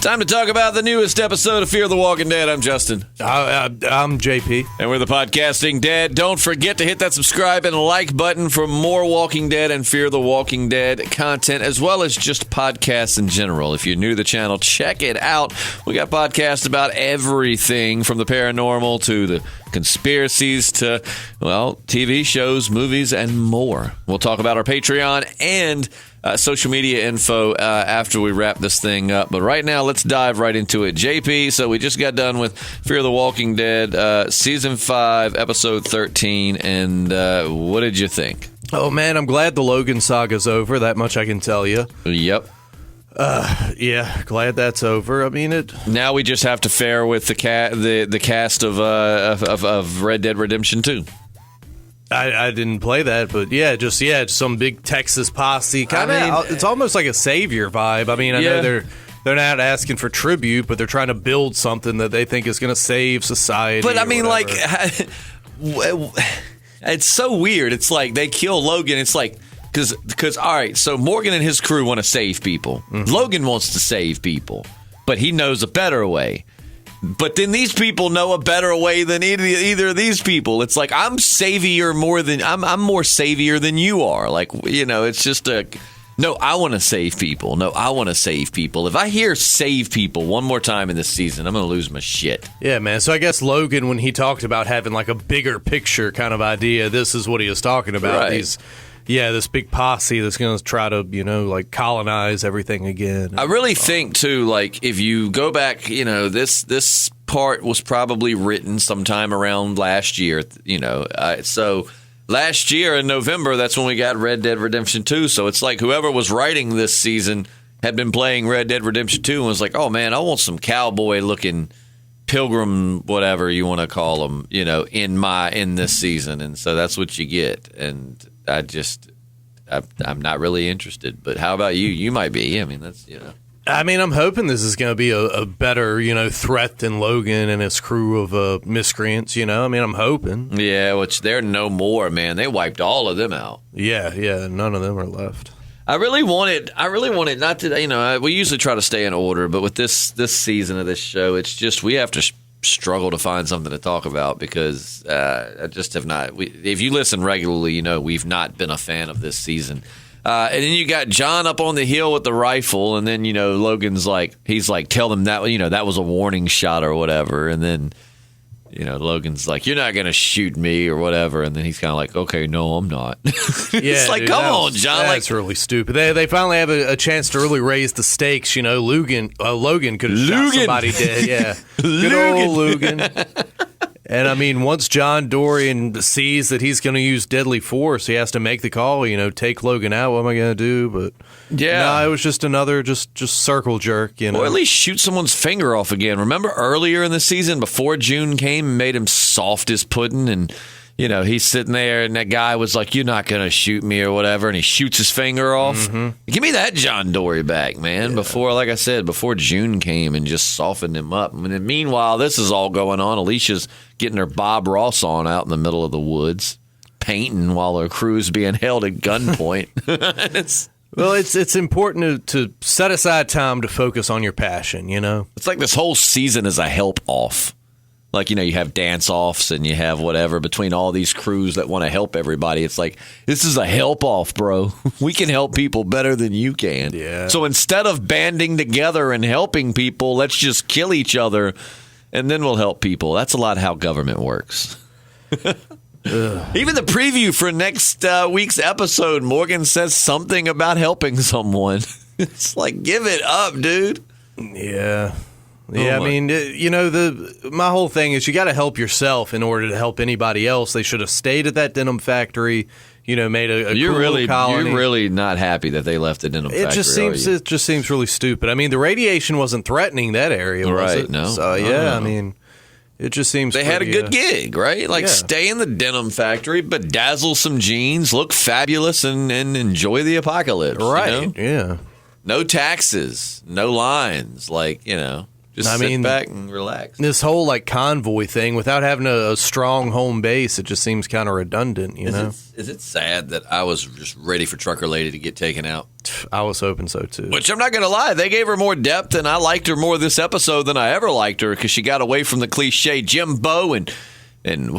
Time to talk about the newest episode of Fear the Walking Dead. I'm Justin. I'm JP. And we're the Podcasting Dead. Don't forget to hit that subscribe and like button for more Walking Dead and Fear the Walking Dead content, as well as just podcasts in general. If you're new to the channel, check it out. We got podcasts about everything from the paranormal to the conspiracies to, well, TV shows, movies, and more. We'll talk about our Patreon and social media info after we wrap this thing up. But right now, let's dive right into it. JP, so we just got done with Fear the Walking Dead, Season 5, Episode 13, and what did you think? Oh, man, I'm glad the Logan saga's over. That much I can tell you. Yep. Yeah, glad that's over. I mean, now we just have to fare with the cast of Red Dead Redemption 2. I didn't play that, but just some big Texas posse. It's almost like a savior vibe. I mean, I know they're not asking for tribute, but they're trying to build something that they think is going to save society. But I mean, like, it's so weird. It's like they kill Logan. It's like because all right, so Morgan and his crew want to save people. Mm-hmm. Logan wants to save people, but he knows a better way. But then these people know a better way than either of these people. It's like I'm more savior than you are. Like, you know, it's just no, I want to save people. No, I want to save people. If I hear save people one more time in this season, I'm going to lose my shit. Yeah, man. So I guess Logan, when he talked about having like a bigger picture kind of idea, this is what he was talking about. Right. This big posse that's going to try to, like colonize everything again. I really think, too, like, if you go back, this part was probably written sometime around last year, so last year in November, that's when we got Red Dead Redemption 2. So it's like whoever was writing this season had been playing Red Dead Redemption 2 and was like, oh, man, I want some cowboy-looking pilgrim, whatever you want to call them, in this season. And so that's what you get. And I'm not really interested. But how about you? You might be. I mean, I'm hoping this is going to be a better, threat than Logan and his crew of miscreants, I'm hoping. Yeah, which they're no more, man. They wiped all of them out. Yeah, none of them are left. I really wanted not to, we usually try to stay in order, but with this season of this show, it's just we have to struggle to find something to talk about because I just have not. If you listen regularly, we've not been a fan of this season. And then you got John up on the hill with the rifle, and then Logan's like, he's like, tell them that that was a warning shot or whatever, and then Logan's like, you're not gonna shoot me or whatever, and then he's kind of like, okay, no, I'm not. It's like, dude, come on, John. That's really stupid. They finally have a chance to really raise the stakes. Logan could have shot somebody dead. Yeah, good old Logan. And I mean, once John Dorian sees that he's going to use deadly force, he has to make the call. Take Logan out. What am I going to do? But it was just another just circle jerk. Or at least shoot someone's finger off again. Remember earlier in the season, before June came, and made him soft as pudding, and he's sitting there, and that guy was like, "You're not going to shoot me" or whatever, and he shoots his finger off. Mm-hmm. Give me that John Dory back, man. Yeah. Before June came and just softened him up. And then meanwhile, this is all going on. Alicia's getting her Bob Ross on out in the middle of the woods, painting while her crew's being held at gunpoint. It's important to set aside time to focus on your passion. It's like this whole season is a help off. Like, you have dance-offs and you have whatever between all these crews that want to help everybody. It's like, this is a help-off, bro. We can help people better than you can. Yeah. So instead of banding together and helping people, let's just kill each other, and then we'll help people. That's a lot how government works. Even the preview for next week's episode, Morgan says something about helping someone. It's like, give it up, dude. Yeah. Yeah, I mean, my whole thing is you got to help yourself in order to help anybody else. They should have stayed at that denim factory, made a cool colony. You're really not happy that they left the denim factory, It just seems really stupid. I mean, the radiation wasn't threatening that area, was it? No. So, I mean, it just seems they had a good gig, right? Like, stay in the denim factory, bedazzle some jeans, look fabulous, and enjoy the apocalypse. Right, yeah. No taxes, no lines, Just sit back and relax. This whole like convoy thing, without having a strong home base, it just seems kind of redundant, you know? Is it sad that I was just ready for Trucker Lady to get taken out? I was hoping so, too. Which I'm not going to lie, they gave her more depth, and I liked her more this episode than I ever liked her, because she got away from the cliche Jimbo and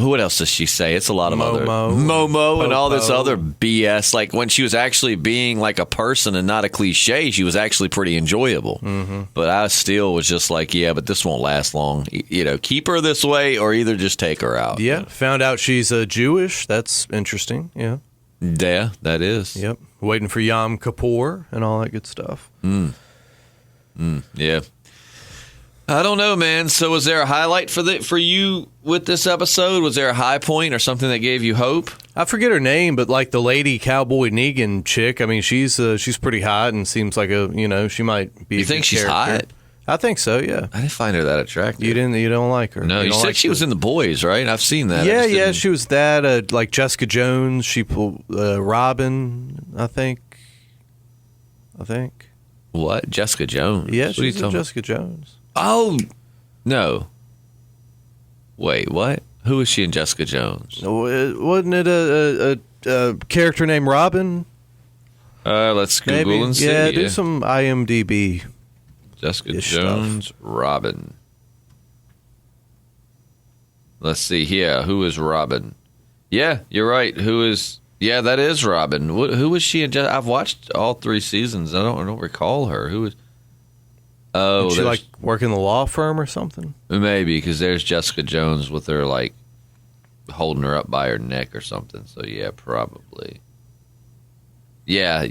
what else does she say? It's a lot of Momo and all this other BS. Like when she was actually being like a person and not a cliche, she was actually pretty enjoyable. Mm-hmm. But I still was just like, yeah, but this won't last long. You know, keep her this way or either just take her out. Yeah, found out she's Jewish. That's interesting. Yeah. Yeah, that is. Yep. Waiting for Yom Kippur and all that good stuff. Yeah. I don't know, man. So was there a highlight for you with this episode? Was there a high point or something that gave you hope? I forget her name, but like the lady Cowboy Negan chick, I mean, she's pretty hot and seems like she might be You think she's hot? I think so, yeah. I didn't find her that attractive. You don't like her? No, you said she was in The Boys, right? I've seen that. Yeah, she was that. Like Jessica Jones, she pulled Robin, I think. What? Jessica Jones? Yeah, she's Jessica Jones. Oh, no. Wait, what? Who was she in Jessica Jones? Wasn't it a character named Robin? Let's Google and see. Yeah, do some IMDb. Jessica Jones, stuff. Robin. Let's see here. Who is Robin? Yeah, you're right. Yeah, that is Robin. Who was she in? I've watched all 3 seasons. I don't recall her. Who was? Oh, did she like work in the law firm or something? Maybe, because there's Jessica Jones with her like holding her up by her neck or something. So yeah, probably. Yeah.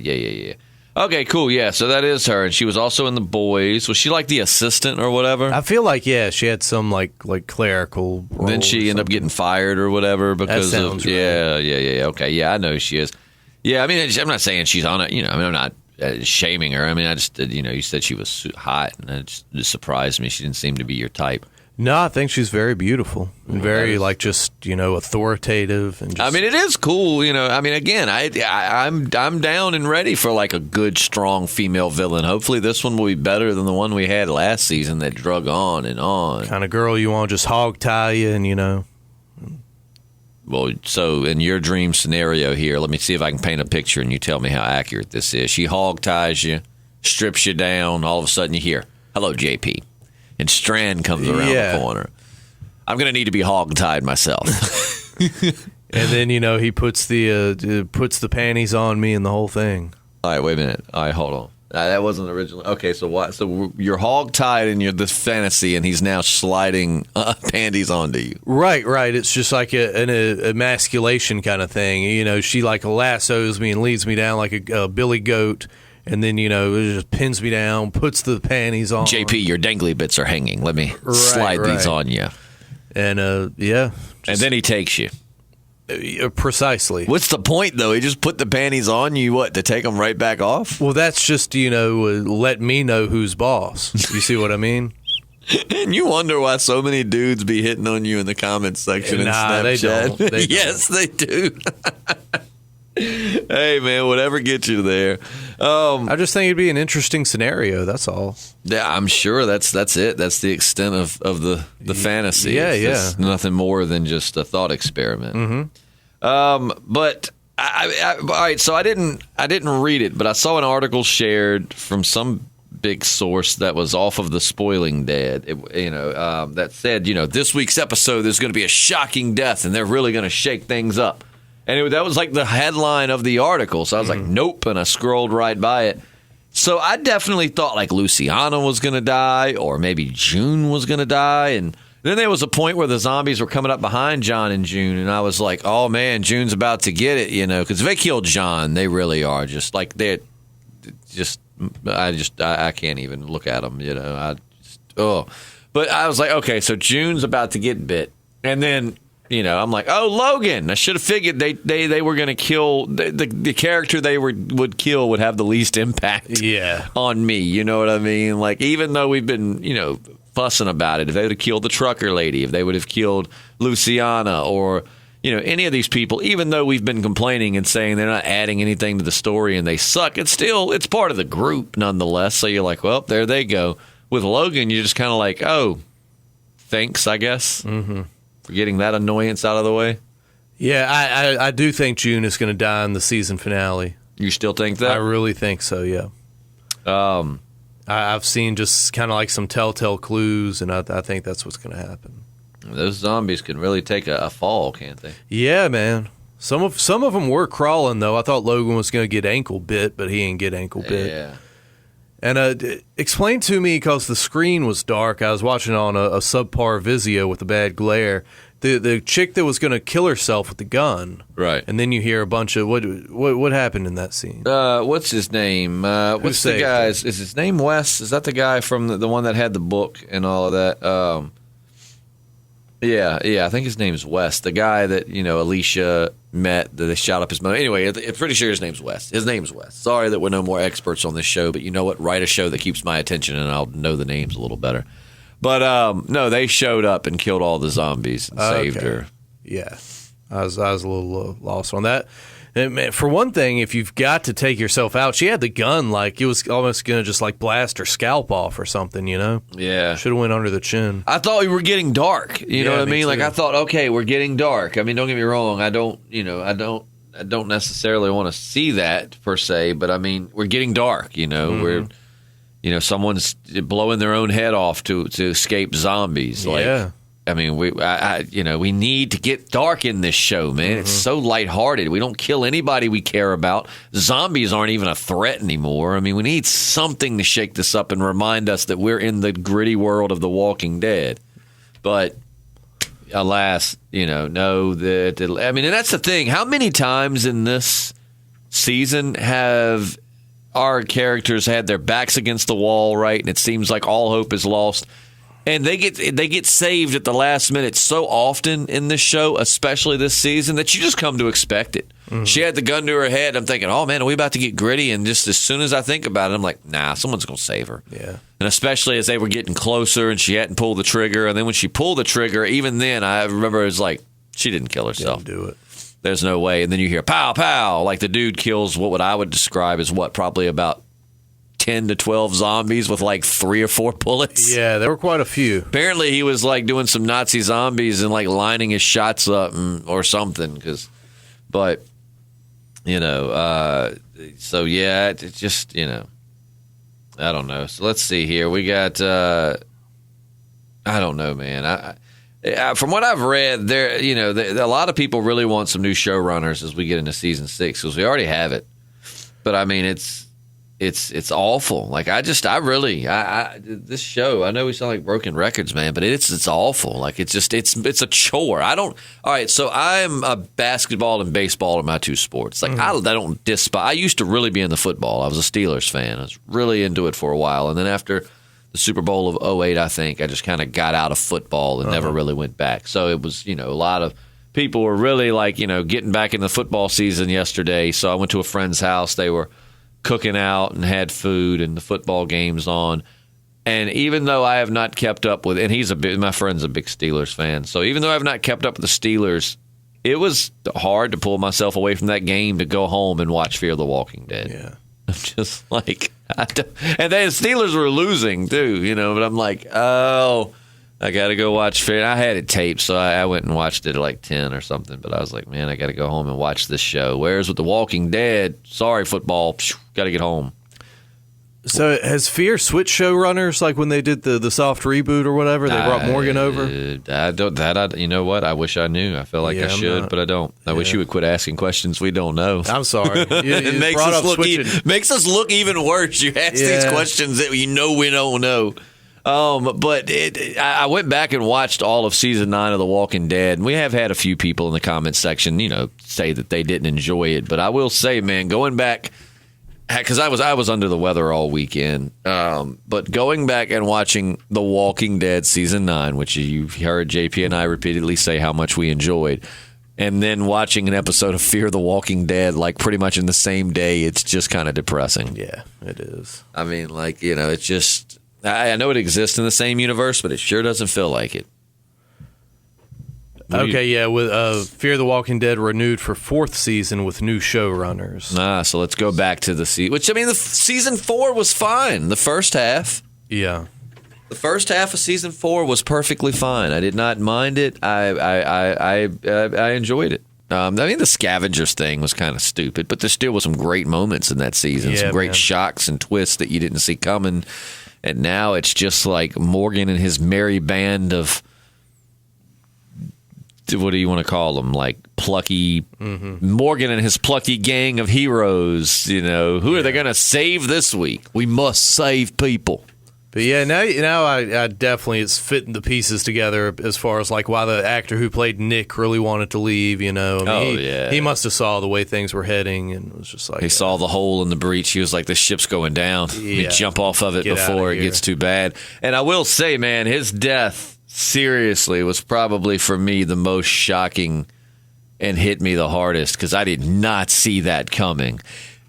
Okay, cool. Yeah, so that is her, and she was also in The Boys. Was she like the assistant or whatever? I feel like she had some like clerical role. Then she ended up getting fired or whatever because of right. Yeah. Okay, yeah, I know who she is. Yeah, I mean, I'm not saying she's on it. I'm not shaming her. I mean, I just you said she was hot, and it just surprised me. She didn't seem to be your type. No, I think she's very beautiful and very authoritative. And I mean, it is cool. I mean, again, I'm down and ready for like a good, strong female villain. Hopefully, this one will be better than the one we had last season that drug on and on. Kind of girl you want to just hog tie you and Well, so in your dream scenario here, let me see if I can paint a picture and you tell me how accurate this is. She hog ties you, strips you down. All of a sudden, you hear, "Hello, JP." And Strand comes around the corner. I'm going to need to be hog-tied myself. And then, he puts the panties on me and the whole thing. All right, wait a minute. All right, hold on. That wasn't original. Okay, so what? So you're hog-tied in this fantasy, and he's now sliding panties onto you. Right. It's just like an emasculation kind of thing. She like lassos me and leads me down like a billy goat. And then, it just pins me down, puts the panties on. JP, your dangly bits are hanging. Let me slide these on you. And, yeah. And then he takes you. Precisely. What's the point, though? He just put the panties on you, to take them right back off? Well, that's just, let me know who's boss. You see what I mean? And you wonder why so many dudes be hitting on you in the comments section in Snapchat. They don't. Yes, they do. Hey, man, whatever gets you there. I just think it'd be an interesting scenario. That's all. Yeah, I'm sure that's it. That's the extent of the fantasy. Yeah, it's nothing more than just a thought experiment. Mm-hmm. But all right. So I didn't read it, but I saw an article shared from some big source that was off of the Spoiling Dead. That said, this week's episode there's going to be a shocking death, and they're really going to shake things up. And that was like the headline of the article. So I was like, nope. And I scrolled right by it. So I definitely thought like Luciana was going to die or maybe June was going to die. And then there was a point where the zombies were coming up behind John and June. And I was like, oh, man, June's about to get it, because if they killed John, they really are just like I can't even look at them, But I was like, okay, so June's about to get bit. And then I'm like, oh, Logan. I should have figured they were going to kill the character they would kill would have the least impact on me. You know what I mean? Like, even though we've been, fussing about it, if they would have killed the trucker lady, if they would have killed Luciana or, any of these people, even though we've been complaining and saying they're not adding anything to the story and they suck, it's part of the group nonetheless. So you're like, well, there they go. with Logan, you're just kind of like, oh, thanks, I guess, for getting that annoyance out of the way. Yeah, I do think June is going to die in the season finale. You still think that? I really think so, yeah. I've seen just kind of like some telltale clues, and I think that's what's going to happen. Those zombies can really take a fall, can't they? Yeah, man. Some of them were crawling, though. I thought Logan was going to get ankle bit, but he ain't get ankle bit. Yeah. And explain to me, because the screen was dark, I was watching on a subpar Vizio with a bad glare, the chick that was going to kill herself with the gun. Right. And then you hear a bunch of, what happened in that scene? What's his name? What's the guy's? Is his name Wes? Is that the guy from the one that had the book and all of that? Yeah, I think his name's Wes. The guy that, Alicia met, that they shot up his motor. Anyway, I'm pretty sure his name's Wes. His name's Wes. Sorry that we're no more experts on this show, but you know what? Write a show that keeps my attention and I'll know the names a little better. But, no, they showed up and killed all the zombies and saved her. Yeah, I was a little lost on that. And man, for one thing, if you've got to take yourself out, she had the gun like it was almost going to just like blast her scalp off or something, Yeah. Should have went under the chin. I thought we were getting dark. You know what I mean? Like I thought, okay, we're getting dark. I mean, don't get me wrong. I don't necessarily want to see that per se, but I mean, we're getting dark. We're, someone's blowing their own head off to escape zombies. Yeah. I mean, we need to get dark in this show, man. It's so lighthearted. We don't kill anybody we care about. Zombies aren't even a threat anymore. I mean, we need something to shake this up and remind us that we're in the gritty world of The Walking Dead. But alas, no. And that's the thing. How many times in this season have our characters had their backs against the wall, right? And it seems like all hope is lost. And they get saved at the last minute so often in this show, especially this season, that you just come to expect it. She had the gun to her head. I'm thinking, oh, man, are we about to get gritty? And just as soon as I think about it, I'm like, nah, someone's going to save her. Yeah. And especially as they were getting closer and she hadn't pulled the trigger. And then when she pulled the trigger, even then, I remember it was like, she didn't kill herself. Didn't do it. There's no way. And then you hear pow, pow. Like the dude kills what I would describe as probably about 10 to 12 zombies with like 3 or 4 bullets. Yeah, there were quite a few. Apparently, he was like doing some Nazi zombies and like lining his shots up or something. So yeah, it's just, I don't know. So let's see here. We got, I don't know, man. From what I've read, a lot of people really want some new showrunners as we get into season 6 because we already have it. But I mean, it's awful. Like this show, I know we sound like broken records, man, but it's awful. Like it's a chore. All right, so I'm a basketball and baseball are my 2 sports. Like I don't despise. I used to really be into football. I was a Steelers fan. I was really into it for a while. And then after the Super Bowl of 2008, I think I just kind of got out of football and never really went back. So it was, a lot of people were really like, getting back in the football season yesterday. So I went to a friend's house. They were cooking out and had food and the football game's on. And even though I have not kept up with, and my friend's a big Steelers fan. So even though I have not kept up with the Steelers, it was hard to pull myself away from that game to go home and watch Fear the Walking Dead. Yeah. I'm just like, and then the Steelers were losing too, but I'm like, oh, I got to go watch Fear. I had it taped, so I went and watched it at like 10 or something. But I was like, man, I got to go home and watch this show. Whereas with The Walking Dead, sorry, football, got to get home. So has Fear switched showrunners like when they did the soft reboot or whatever? They brought Morgan over? You know what? I wish I knew. I feel like I should, but I don't. I wish you would quit asking questions we don't know. I'm sorry. It makes us look even worse. You ask these questions that we don't know. But I went back and watched all of season 9 of The Walking Dead, and we have had a few people in the comments section, say that they didn't enjoy it. But I will say, man, going back, because I was under the weather all weekend, but going back and watching The Walking Dead season 9, which you've heard JP and I repeatedly say how much we enjoyed, and then watching an episode of Fear the Walking Dead like pretty much in the same day, it's just kind of depressing. Yeah, it is. I mean, like, it's just. I know it exists in the same universe, but it sure doesn't feel like it. With Fear the Walking Dead renewed for 4th season with new showrunners. So let's go back to the season. Which, I mean, the season 4 was fine. The first half. Yeah. The first half of season 4 was perfectly fine. I did not mind it. I enjoyed it. I mean, the scavengers thing was kind of stupid, but there still was some great moments in that season. Some great shocks and twists that you didn't see coming. And now it's just like Morgan and his merry band of, what do you want to call them? Like plucky, Morgan and his plucky gang of heroes. Who are they going to save this week? We must save people. But yeah, now I definitely, it's fitting the pieces together as far as like why the actor who played Nick really wanted to leave. He must have saw the way things were heading and was just like, he saw the hole in the breach. He was like, this ship's going down. You jump off of it before it gets too bad. And I will say, man, his death seriously was probably for me the most shocking and hit me the hardest because I did not see that coming.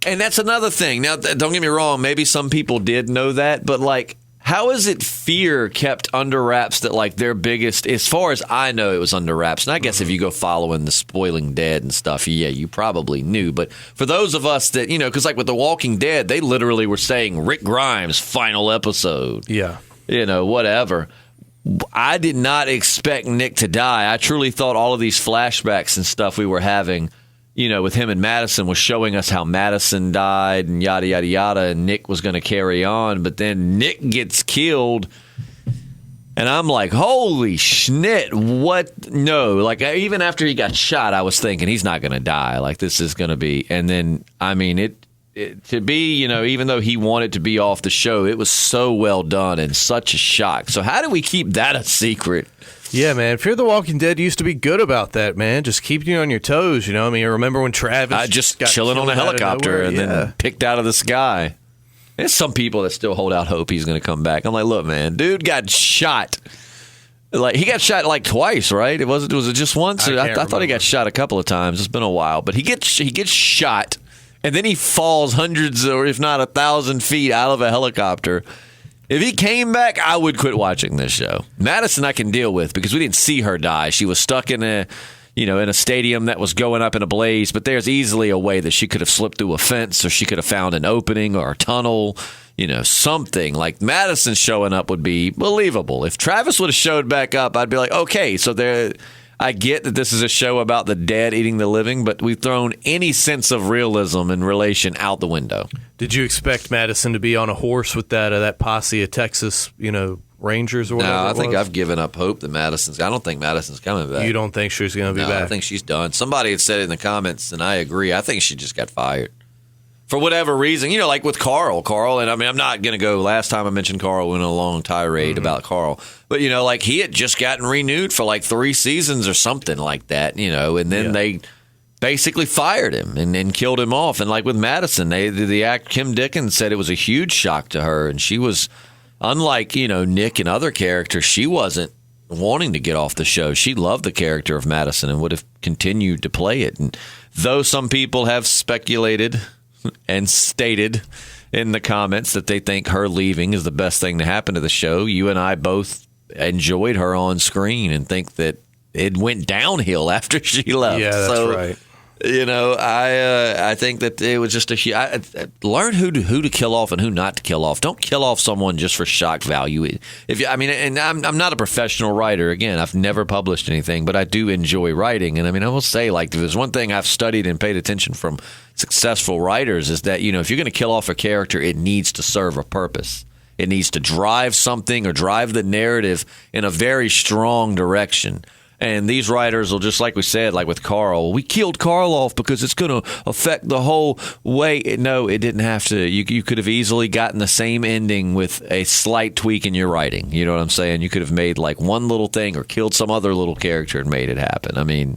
And that's another thing. Now, don't get me wrong. Maybe some people did know that, but like, how is it fear kept under wraps that, like, their biggest, as far as I know, it was under wraps. And I guess if you go following the Spoiling Dead and stuff, you probably knew. But for those of us that, because like with The Walking Dead, they literally were saying Rick Grimes' final episode. Yeah. Whatever. I did not expect Nick to die. I truly thought all of these flashbacks and stuff we were having, with him and Madison was showing us how Madison died and yada, yada, yada, and Nick was going to carry on. But then Nick gets killed, and I'm like, holy schnit, what? No. Like, even after he got shot, I was thinking he's not going to die. Like, this is going to be. And then, I mean, it to be, even though he wanted to be off the show, it was so well done and such a shock. So how do we keep that a secret? Yeah, man. Fear the Walking Dead used to be good about that, man. Just keeping you on your toes, I mean, remember when Travis just got chilling on a helicopter and then picked out of the sky. There's some people that still hold out hope he's going to come back. I'm like, look, man, dude got shot. Like, he got shot like twice, right? Was it just once? I thought he got shot a couple of times. It's been a while, but he gets shot, and then he falls hundreds or if not 1,000 feet out of a helicopter. If he came back, I would quit watching this show. Madison I can deal with because we didn't see her die. She was stuck in a stadium that was going up in a blaze, but there's easily a way that she could have slipped through a fence or she could have found an opening or a tunnel, something. Like Madison showing up would be believable. If Travis would have showed back up, I'd be like, okay, so I get that this is a show about the dead eating the living, but we've thrown any sense of realism and relation out the window. Did you expect Madison to be on a horse with that posse of Texas, Rangers or whatever? No, I think I've given up hope that I don't think Madison's coming back. You don't think she's going to be back? I think she's done. Somebody had said it in the comments, and I agree. I think she just got fired. For whatever reason, like with Carl, and I mean, I'm not going to go, last time I mentioned Carl, went on a long tirade about Carl, but like he had just gotten renewed for like 3 seasons or something like that, and then they basically fired him and killed him off. And like with Madison, the act Kim Dickens said it was a huge shock to her, and she was, unlike, Nick and other characters, she wasn't wanting to get off the show. She loved the character of Madison and would have continued to play it. And though some people have speculated and stated in the comments that they think her leaving is the best thing to happen to the show, you and I both enjoyed her on screen and think that it went downhill after she left. Yeah, that's right. I think that it was just I learn who to kill off and who not to kill off. Don't kill off someone just for shock value. And I'm not a professional writer. Again, I've never published anything, but I do enjoy writing. And I mean, I will say, like, if there's one thing I've studied and paid attention from successful writers is that, if you're going to kill off a character, it needs to serve a purpose. It needs to drive something or drive the narrative in a very strong direction. And these writers will, just like we said, like with Carl, we killed Carl off because it's going to affect the whole way. No, it didn't have to. You could have easily gotten the same ending with a slight tweak in your writing. You know what I'm saying? You could have made like one little thing or killed some other little character and made it happen. I mean,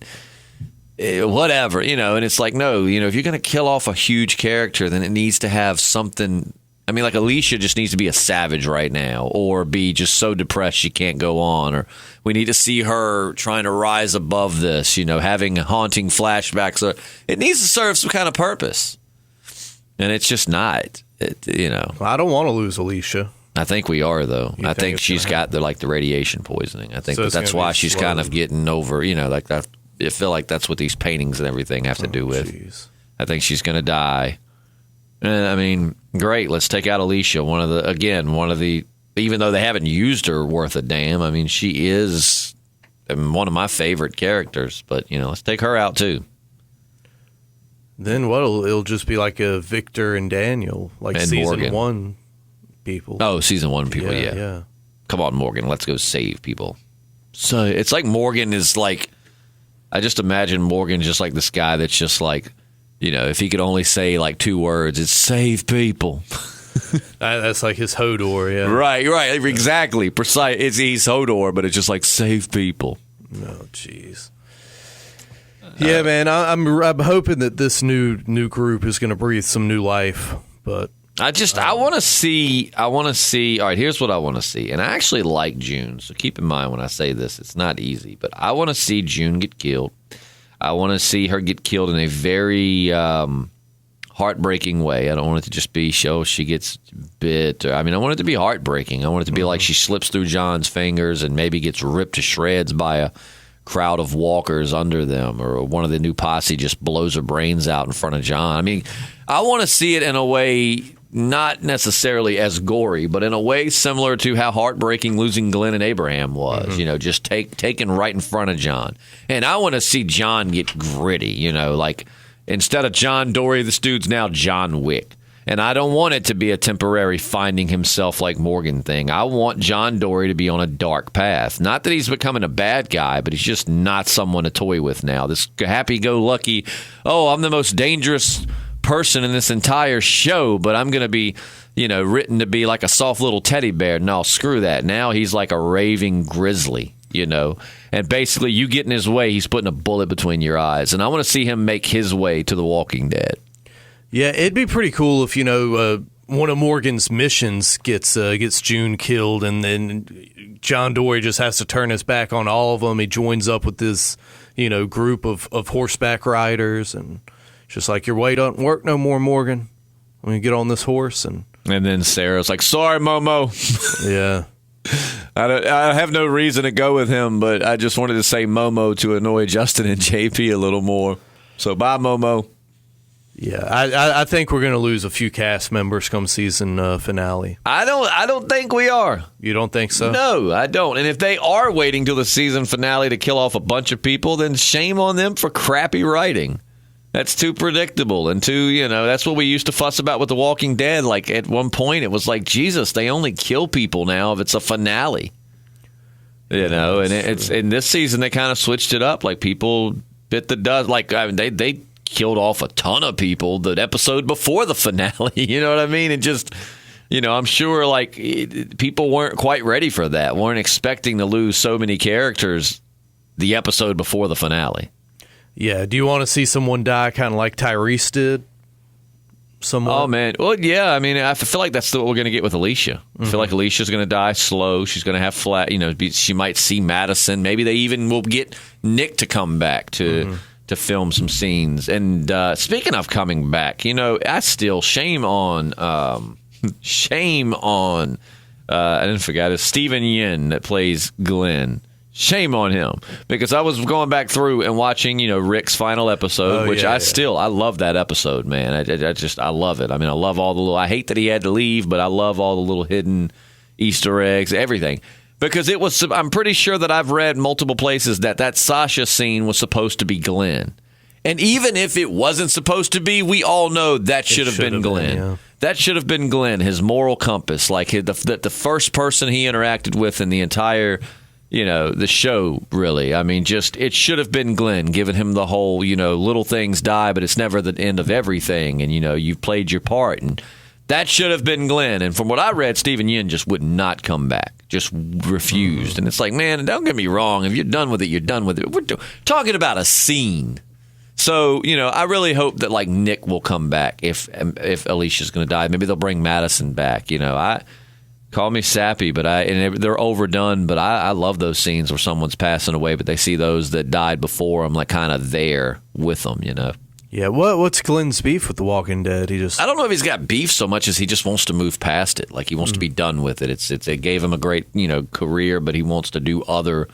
whatever, and it's like, no, if you're going to kill off a huge character, then it needs to have something. I mean, like Alicia just needs to be a savage right now or be just so depressed she can't go on, or we need to see her trying to rise above this, having haunting flashbacks. It needs to serve some kind of purpose, and it's just not, Well, I don't want to lose Alicia. I think we are, though. I think she's got the radiation poisoning. I think that's why she's kind of getting over, like that. I feel like that's what these paintings and everything have to do with. Geez. I think she's going to die. And I mean, great. Let's take out Alicia. One of the even though they haven't used her worth a damn. I mean, she is one of my favorite characters, but, let's take her out too. Then it'll just be like a Victor and Daniel, like and season Morgan. 1 people. Oh, season 1 people, yeah. Come on, Morgan, let's go save people. So it's like Morgan is like, I just imagine Morgan just like this guy that's just like, if he could only say like 2 words, it's save people. That's like his Hodor, yeah. Right, exactly. Precise. He's Hodor, but it's just like save people. Oh, jeez. Yeah, man, I'm hoping that this new group is going to breathe some new life, but I want to see. All right, here's what I want to see, and I actually like June. So keep in mind when I say this, it's not easy, but I want to see June get killed. I want to see her get killed in a very heartbreaking way. I don't want it to just be she gets bit. I want it to be heartbreaking. I want it to be like she slips through Jon's fingers and maybe gets ripped to shreds by a crowd of walkers under them, or one of the new posse just blows her brains out in front of Jon. I want to see it in a way not necessarily as gory, but in a way similar to how heartbreaking losing Glenn and Abraham was, just taken right in front of Jon. And I want to see Jon get gritty, like instead of John Dory, this dude's now John Wick. And I don't want it to be a temporary finding himself like Morgan thing. I want John Dory to be on a dark path. Not that he's becoming a bad guy, but he's just not someone to toy with now. This happy-go-lucky, I'm the most dangerous person in this entire show, but I'm going to be, written to be like a soft little teddy bear. No, screw that. Now he's like a raving grizzly, And basically, you get in his way, he's putting a bullet between your eyes. And I want to see him make his way to The Walking Dead. Yeah, it'd be pretty cool if, one of Morgan's missions gets June killed, and then John Dory just has to turn his back on all of them. He joins up with this, group of horseback riders, and it's just like, your way don't work no more, Morgan. When you get on this horse. And then Sarah's like, sorry, Momo. Yeah. I have no reason to go with him, but I just wanted to say Momo to annoy Justin and JP a little more. So bye, Momo. Yeah, I think we're going to lose a few cast members come season finale. I don't think we are. You don't think so? No, I don't. And if they are waiting till the season finale to kill off a bunch of people, then shame on them for crappy writing. That's too predictable. And that's what we used to fuss about with The Walking Dead. Like at one point, it was like, Jesus, they only kill people now if it's a finale. And in this season they kind of switched it up. Like people bit the dust. Like they killed off a ton of people the episode before the finale. You know what I mean? And just, I'm sure like people weren't quite ready for that. Weren't expecting to lose so many characters the episode before the finale. Yeah. Do you want to see someone die kind of like Tyrese did? Someone? Oh, man. Well, yeah. I feel like that's what we're going to get with Alicia. I feel like Alicia's going to die slow. She's going to have flat, she might see Madison. Maybe they even will get Nick to come back to film some scenes. And speaking of coming back, I still shame on I didn't forget it, Steven Yeun that plays Glenn. Shame on him, because I was going back through and watching, Rick's final episode, which I love that episode, man. I love it. I love all the I hate that he had to leave, but I love all the little hidden Easter eggs, everything. Because I'm pretty sure that I've read multiple places that Sasha scene was supposed to be Glenn. And even if it wasn't supposed to be, we all know that should have been Glenn. Yeah. That should have been Glenn, his moral compass, like the first person he interacted with in the entire, the show, really. It should have been Glenn, giving him the whole, little things die, but it's never the end of everything. And, you've played your part. And that should have been Glenn. And from what I read, Steven Yeun just would not come back, just refused. And it's like, man, don't get me wrong. If you're done with it, you're done with it. We're talking about a scene. So, I really hope that, like, Nick will come back if Alicia's going to die. Maybe they'll bring Madison back. Call me sappy, but they're overdone. But I love those scenes where someone's passing away, but they see those that died before them, like, kind of there with them, Yeah, what's Glenn's beef with The Walking Dead? I don't know if he's got beef so much as he just wants to move past it. Like, he wants to be done with it. It gave him a great, career, but he wants to do other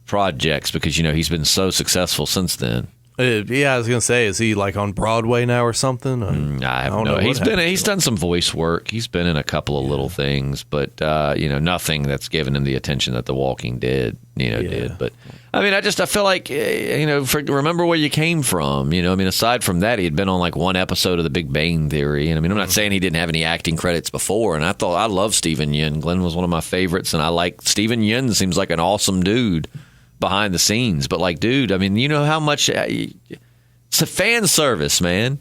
projects because, he's been so successful since then. Yeah, I was gonna say, is he like on Broadway now or something? I have no. He's done some voice work. He's been in a couple of little things, but nothing that's given him the attention that The Walking Dead did. But I mean, I feel like remember where you came from. Aside from that, he had been on like one episode of The Big Bang Theory, and I mean, I'm not saying he didn't have any acting credits before. And I love Steven Yeun. Glenn was one of my favorites, and I like Steven Yeun. Seems like an awesome dude behind the scenes, but like, dude, I mean, you know how much it's a fan service, man.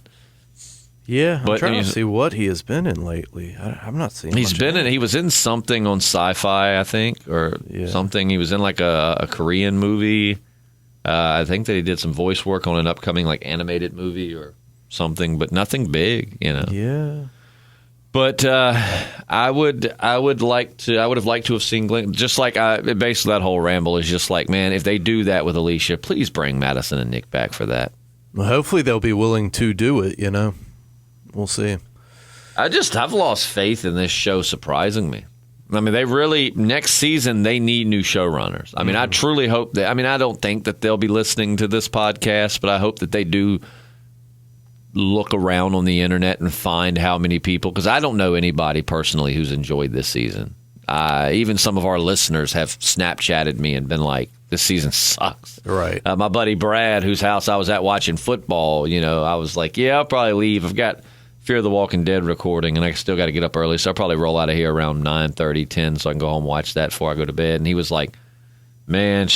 Yeah, I'm trying to see what he has been in lately. I'm not seeing. He was in something on Sci-Fi, I think, or something. He was in like a Korean movie. I think that he did some voice work on an upcoming like animated movie or something, but nothing big, Yeah. But I would have liked to have seen Glenn. Just like basically that whole ramble is just like, man, if they do that with Alicia, please bring Madison and Nick back for that. Well, hopefully they'll be willing to do it. We'll see. I've lost faith in this show. Surprising me. I mean, they really next season they need new showrunners. I mean, I truly hope that. I mean, I don't think that they'll be listening to this podcast, but I hope that they do look around on the internet and find how many people, because I don't know anybody personally who's enjoyed this season. Even some of our listeners have Snapchatted me and been like, this season sucks. Right. My buddy Brad, whose house I was at watching football, I was like, yeah, I'll probably leave. I've got Fear the Walking Dead recording, and I still got to get up early, so I'll probably roll out of here around 9:30, 10, so I can go home and watch that before I go to bed. And he was like, man,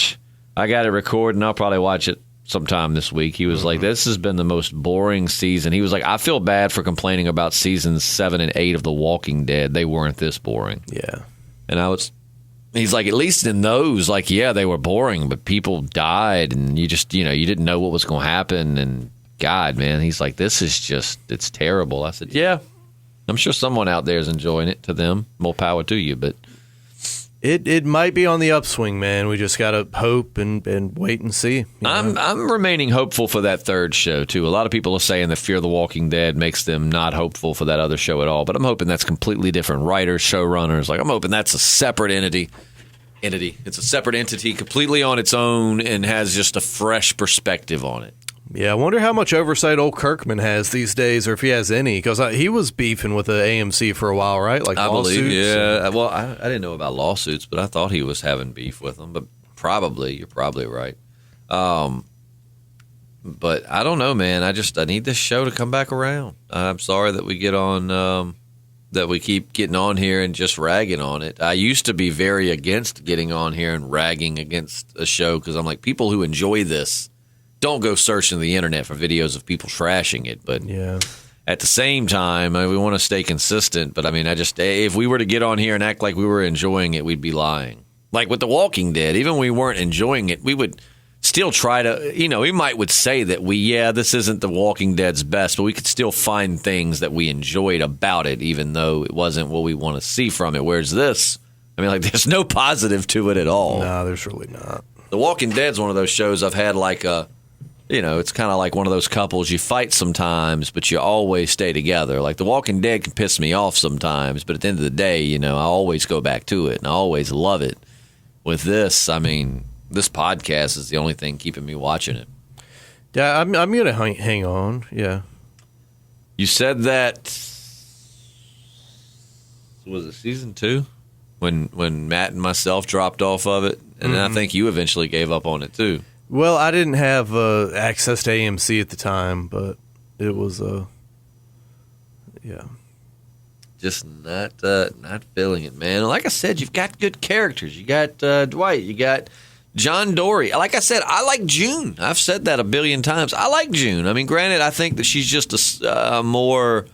I got it recorded, and I'll probably watch it sometime this week. He was like, this has been the most boring season. He was like, I feel bad for complaining about seasons 7 and 8 of The Walking Dead. They weren't this boring. Yeah. And he's like, at least in those, like, yeah, they were boring, but people died, and you just, you didn't know what was going to happen. And God, man, he's like, this is just, it's terrible. I said, yeah, I'm sure someone out there is enjoying it. To them, more power to you, but It might be on the upswing, man. We just gotta hope and wait and see. I'm remaining hopeful for that third show too. A lot of people are saying that Fear the Walking Dead makes them not hopeful for that other show at all. But I'm hoping that's completely different writers, showrunners. Like I'm hoping that's a separate entity. It's a separate entity, completely on its own, and has just a fresh perspective on it. Yeah, I wonder how much oversight old Kirkman has these days, or if he has any, because he was beefing with the AMC for a while, right? Like I lawsuits. Believe, yeah. Well, I didn't know about lawsuits, but I thought he was having beef with them. But you're probably right. But I don't know, man. I need this show to come back around. I'm sorry that we get on, that we keep getting on here and just ragging on it. I used to be very against getting on here and ragging against a show because I'm like, people who enjoy this don't go searching the internet for videos of people trashing it. But yeah, at the same time, we want to stay consistent. But I mean, if we were to get on here and act like we were enjoying it, we'd be lying. Like with The Walking Dead, even when we weren't enjoying it, we would still try to, we would say that this isn't The Walking Dead's best, but we could still find things that we enjoyed about it, even though it wasn't what we want to see from it. Whereas this, there's no positive to it at all. No, there's really not. The Walking Dead's one of those shows I've had like it's kind of like one of those couples you fight sometimes, but you always stay together. Like The Walking Dead can piss me off sometimes, but at the end of the day, I always go back to it, and I always love it. With this, this podcast is the only thing keeping me watching it. Yeah, I'm going to hang on, yeah. You said that, was it season 2? When Matt and myself dropped off of it, and then I think you eventually gave up on it too. Well, I didn't have access to AMC at the time, but it was, yeah. Just not feeling it, man. Like I said, you've got good characters. You got Dwight. You got John Dory. Like I said, I like June. I've said that a billion times. I like June. Granted, I think that she's just a more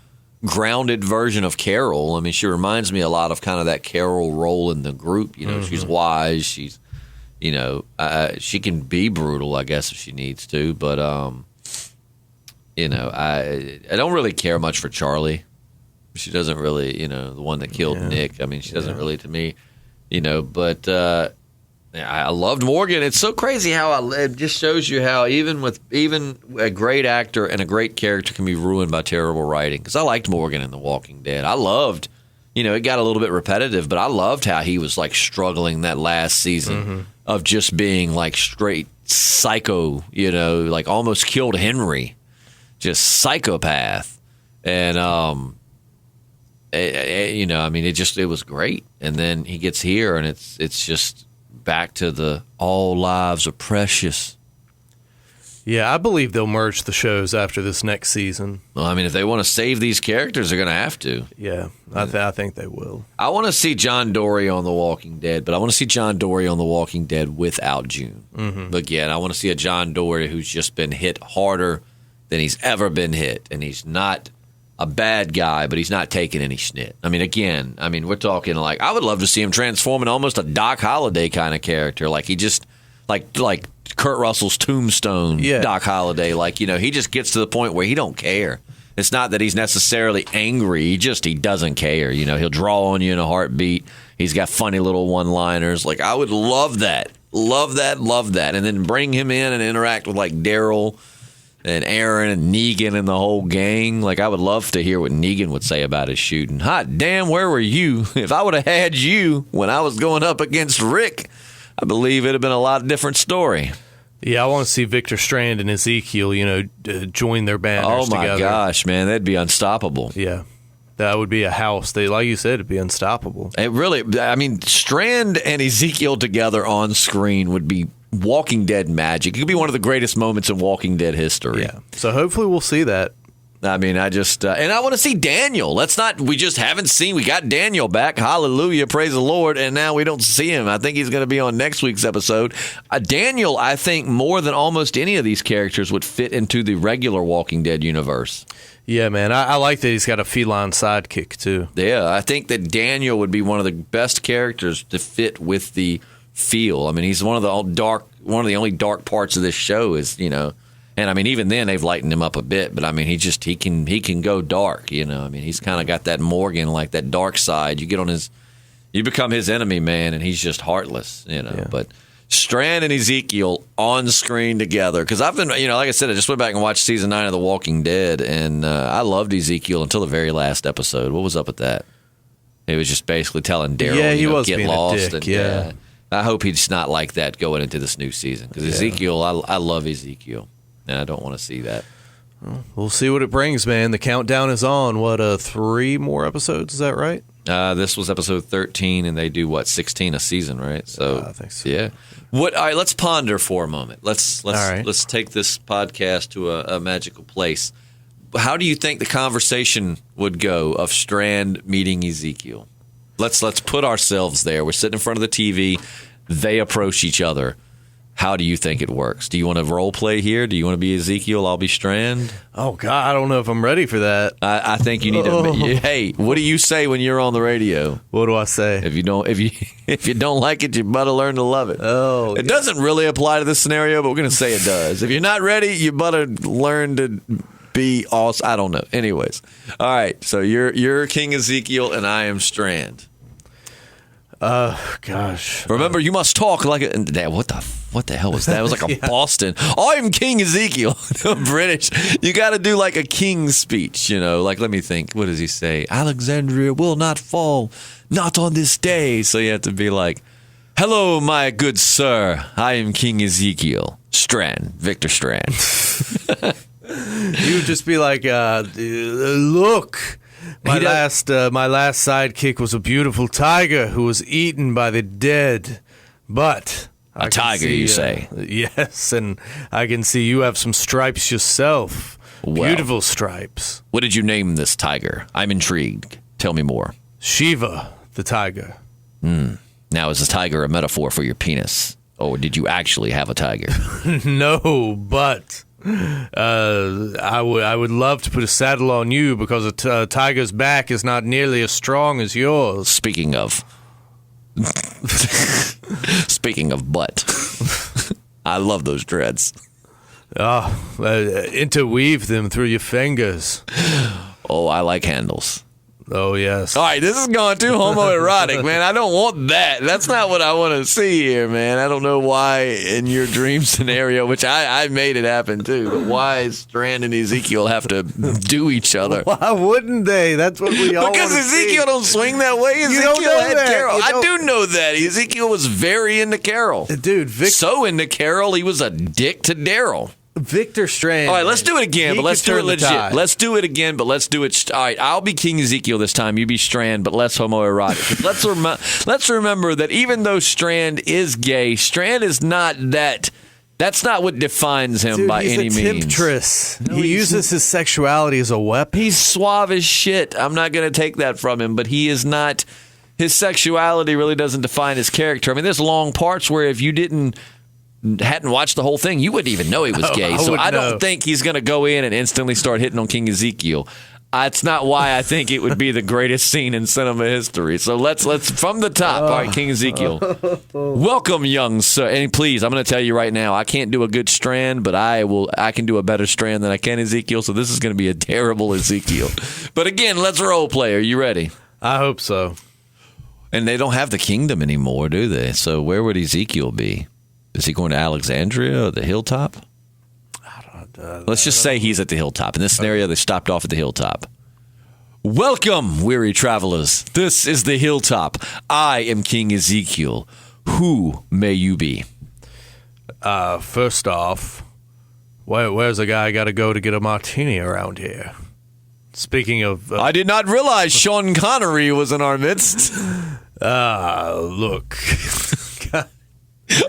grounded version of Carol. She reminds me a lot of kind of that Carol role in the group. She's wise. She's she can be brutal, I guess, if she needs to. But, I don't really care much for Charlie. She doesn't really, the one that killed Nick. She doesn't really to me, But I loved Morgan. It's so crazy how it just shows you how even a great actor and a great character can be ruined by terrible writing. Because I liked Morgan in The Walking Dead. I loved, it got a little bit repetitive, but I loved how he was like struggling that last season of just being like straight psycho, like almost killed Henry, just psychopath. And, it was great. And then he gets here and it's just back to the all lives are precious. Yeah, I believe they'll merge the shows after this next season. Well, I mean, if they want to save these characters, they're going to have to. Yeah, I think they will. I want to see John Dorie on The Walking Dead, but I want to see John Dorie on The Walking Dead without June. Mm-hmm. Again, I want to see a John Dorie who's just been hit harder than he's ever been hit, and he's not a bad guy, but he's not taking any snit. I mean, we're talking like I would love to see him transform in almost a Doc Holliday kind of character, like he just like Kurt Russell's Tombstone, Doc Holliday. Like, he just gets to the point where he don't care. It's not that he's necessarily angry. He doesn't care. He'll draw on you in a heartbeat. He's got funny little one-liners. Like, I would love that. Love that. Love that. And then bring him in and interact with, like, Daryl and Aaron and Negan and the whole gang. Like, I would love to hear what Negan would say about his shooting. Hot damn, where were you? If I would have had you when I was going up against Rick, I believe it would have been a lot different story. Yeah, I want to see Victor Strand and Ezekiel, join their banners together. Oh, my gosh, man. That'd be unstoppable. Yeah. That would be a house. Like you said, it'd be unstoppable. It really, Strand and Ezekiel together on screen would be Walking Dead magic. It could be one of the greatest moments in Walking Dead history. Yeah. So hopefully we'll see that. I want to see Daniel. We just haven't seen. We got Daniel back. Hallelujah. Praise the Lord. And now we don't see him. I think he's going to be on next week's episode. Daniel, I think, more than almost any of these characters would fit into the regular Walking Dead universe. Yeah, man. I like that he's got a feline sidekick, too. Yeah, I think that Daniel would be one of the best characters to fit with the feel. I mean, he's one of the only dark parts of this show is, And even then they've lightened him up a bit, but he can go dark, he's kind of got that Morgan, like that dark side. You become his enemy, man, and he's just heartless, Yeah. But Strand and Ezekiel on screen together, because I've been, like I said, I just went back and watched season 9 of The Walking Dead, and I loved Ezekiel until the very last episode. What was up with that? He was just basically telling Daryl, he was get being lost, a dick, and I hope he's not like that going into this new season, because Ezekiel, I love Ezekiel. And I don't want to see that. We'll see what it brings, man. The countdown is on. 3 more episodes? Is that right? This was episode 13, and they do 16 a season, right? So I think so. Yeah. All right, let's ponder for a moment. Let's take this podcast to a magical place. How do you think the conversation would go of Strand meeting Ezekiel? Let's put ourselves there. We're sitting in front of the TV. They approach each other. How do you think it works? Do you want to role play here? Do you want to be Ezekiel? I'll be Strand? Oh, God, I don't know if I'm ready for that. I think you need to. Hey, what do you say when you're on the radio? What do I say? If you don't like it, you better learn to love it. Oh, it doesn't really apply to this scenario, but we're going to say it does. If you're not ready, you better learn to be awesome. I don't know. Anyways, all right. So you're King Ezekiel, and I am Strand. Gosh. Remember, you must talk like a... What the hell was that? It was like a Boston. I'm King Ezekiel. British. You got to do like a king's speech, Like, let me think. What does he say? Alexandria will not fall. Not on this day. So you have to be like, hello, my good sir. I am King Ezekiel. Strand. Victor Strand. You would just be like, look... My last sidekick was a beautiful tiger who was eaten by the dead, but a tiger, you say? Yes, and I can see you have some stripes yourself. Well, beautiful stripes. What did you name this tiger? I'm intrigued. Tell me more. Shiva, the tiger. Now, is the tiger a metaphor for your penis, or did you actually have a tiger? No, but. I would love to put a saddle on you because a tiger's back is not nearly as strong as yours. Speaking of butt, I love those dreads. Interweave them through your fingers. Oh, I like handles. Oh, yes. All right, this is going too homoerotic, man. I don't want that. That's not what I want to see here, man. I don't know why in your dream scenario, which I made it happen too, but why Strand and Ezekiel have to do each other? Why wouldn't they? That's what we all Because Ezekiel don't swing that way. Ezekiel had Carol. I do know that. Ezekiel was very into Carol. Dude, so into Carol, he was a dick to Daryl. Victor Strand. All right, let's do it again, but let's do it legit. Let's do it again, but let's do it. All right, I'll be King Ezekiel this time. You be Strand, but less homoerotic. Let's remember that even though Strand is gay, Strand is not that. That's not what defines him by any means. He's a temptress. He uses his sexuality as a weapon. He's suave as shit. I'm not going to take that from him, but he is not. His sexuality really doesn't define his character. I mean, there's long parts where if you hadn't watched the whole thing, you wouldn't even know he was gay. So I don't think he's going to go in and instantly start hitting on King Ezekiel. That's not why I think it would be the greatest scene in cinema history. So let's from the top. All right, King Ezekiel. Welcome, young sir. And please, I'm going to tell you right now, I can't do a good Strand, but I can do a better Strand than I can Ezekiel. So this is going to be a terrible Ezekiel. But again, let's role play. Are you ready? I hope so. And they don't have the kingdom anymore, do they? So where would Ezekiel be? Is he going to Alexandria or the hilltop? Let's just say he's at the hilltop. In this scenario, they stopped off at the hilltop. Welcome, weary travelers. This is the hilltop. I am King Ezekiel. Who may you be? First off, where's a guy got to go to get a martini around here? Speaking of... I did not realize Sean Connery was in our midst. Look...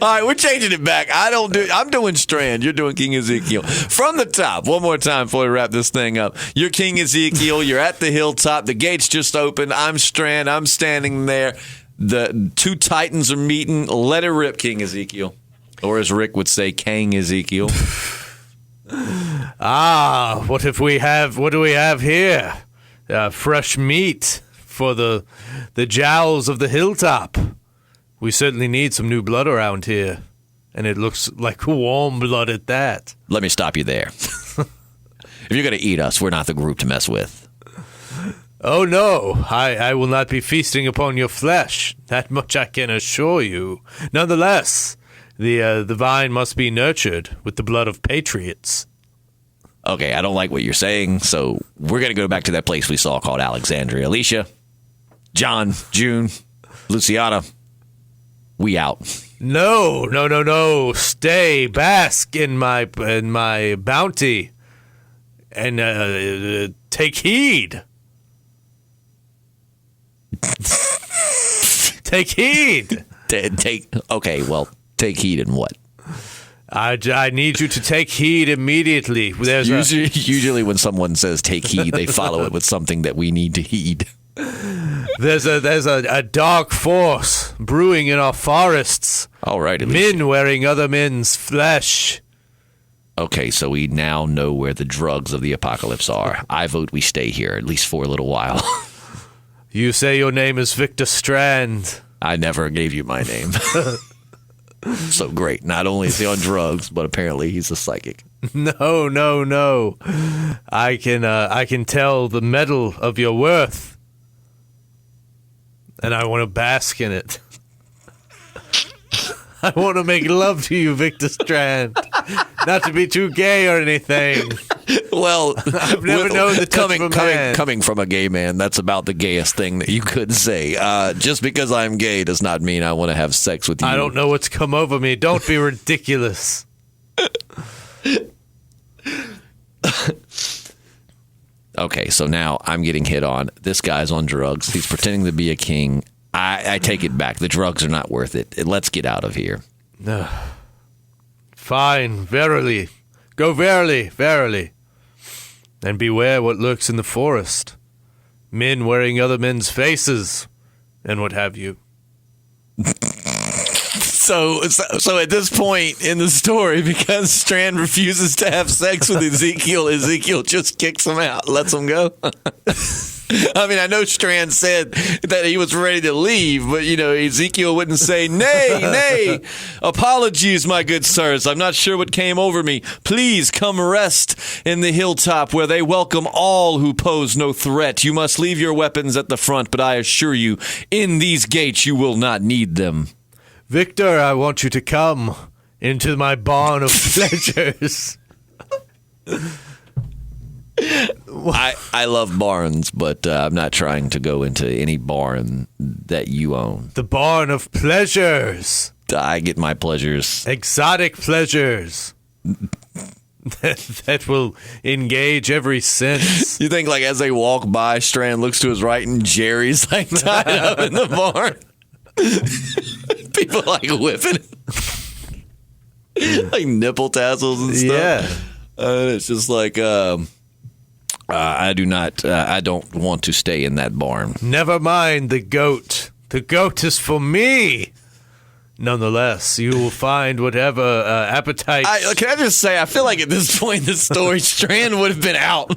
All right, we're changing it back. I'm doing Strand. You're doing King Ezekiel. From the top, one more time before we wrap this thing up. You're King Ezekiel. You're at the hilltop. The gates just opened. I'm Strand. I'm standing there. The two titans are meeting. Let it rip, King Ezekiel. Or as Rick would say, Kang Ezekiel. What do we have here? Fresh meat for the jowls of the hilltop. We certainly need some new blood around here, and it looks like warm blood at that. Let me stop you there. If you're going to eat us, we're not the group to mess with. Oh, no. I will not be feasting upon your flesh. That much I can assure you. Nonetheless, the vine must be nurtured with the blood of patriots. Okay, I don't like what you're saying, so we're going to go back to that place we saw called Alexandria. Alicia, John, June, Luciana... We out. No. Stay, bask in my bounty, and take heed. Take heed. Take heed in what? I need you to take heed immediately. Usually when someone says take heed, they follow it with something that we need to heed. There's a dark force brewing in our forests. All right, men wearing other men's flesh. Okay, so we now know where the drugs of the apocalypse are. I vote we stay here, at least for a little while. You say your name is Victor Strand. I never gave you my name. So great. Not only is he on drugs, but apparently he's a psychic. No. I can tell the metal of your worth. And I want to bask in it. I want to make love to you, Victor Strand. Not to be too gay or anything. Well, I've never known the touch of a man. Coming from a gay man, that's about the gayest thing that you could say. Just because I'm gay does not mean I want to have sex with you. I don't know what's come over me. Don't be ridiculous. Okay, so now I'm getting hit on. This guy's on drugs. He's pretending to be a king. I take it back. The drugs are not worth it. Let's get out of here. Fine, verily. Go verily. And beware what lurks in the forest. Men wearing other men's faces, and what have you. So at this point in the story, because Strand refuses to have sex with Ezekiel just kicks him out, lets him go. I mean, I know Strand said that he was ready to leave, but, Ezekiel wouldn't say, nay, apologies, my good sirs. I'm not sure what came over me. Please come rest in the hilltop where they welcome all who pose no threat. You must leave your weapons at the front, but I assure you, in these gates you will not need them. Victor, I want you to come into my barn of pleasures. I love barns, but I'm not trying to go into any barn that you own. The barn of pleasures. I get my pleasures. Exotic pleasures. that will engage every sense. You think, like, as they walk by, Strand looks to his right and Jerry's, like, tied up in the barn? People, like, whipping it. Like, nipple tassels and stuff. Yeah. It's just like... I don't want to stay in that barn. Never mind the goat. The goat is for me. Nonetheless, you will find whatever appetite. Can I just say, I feel like at this point in the story, Strand would have been out.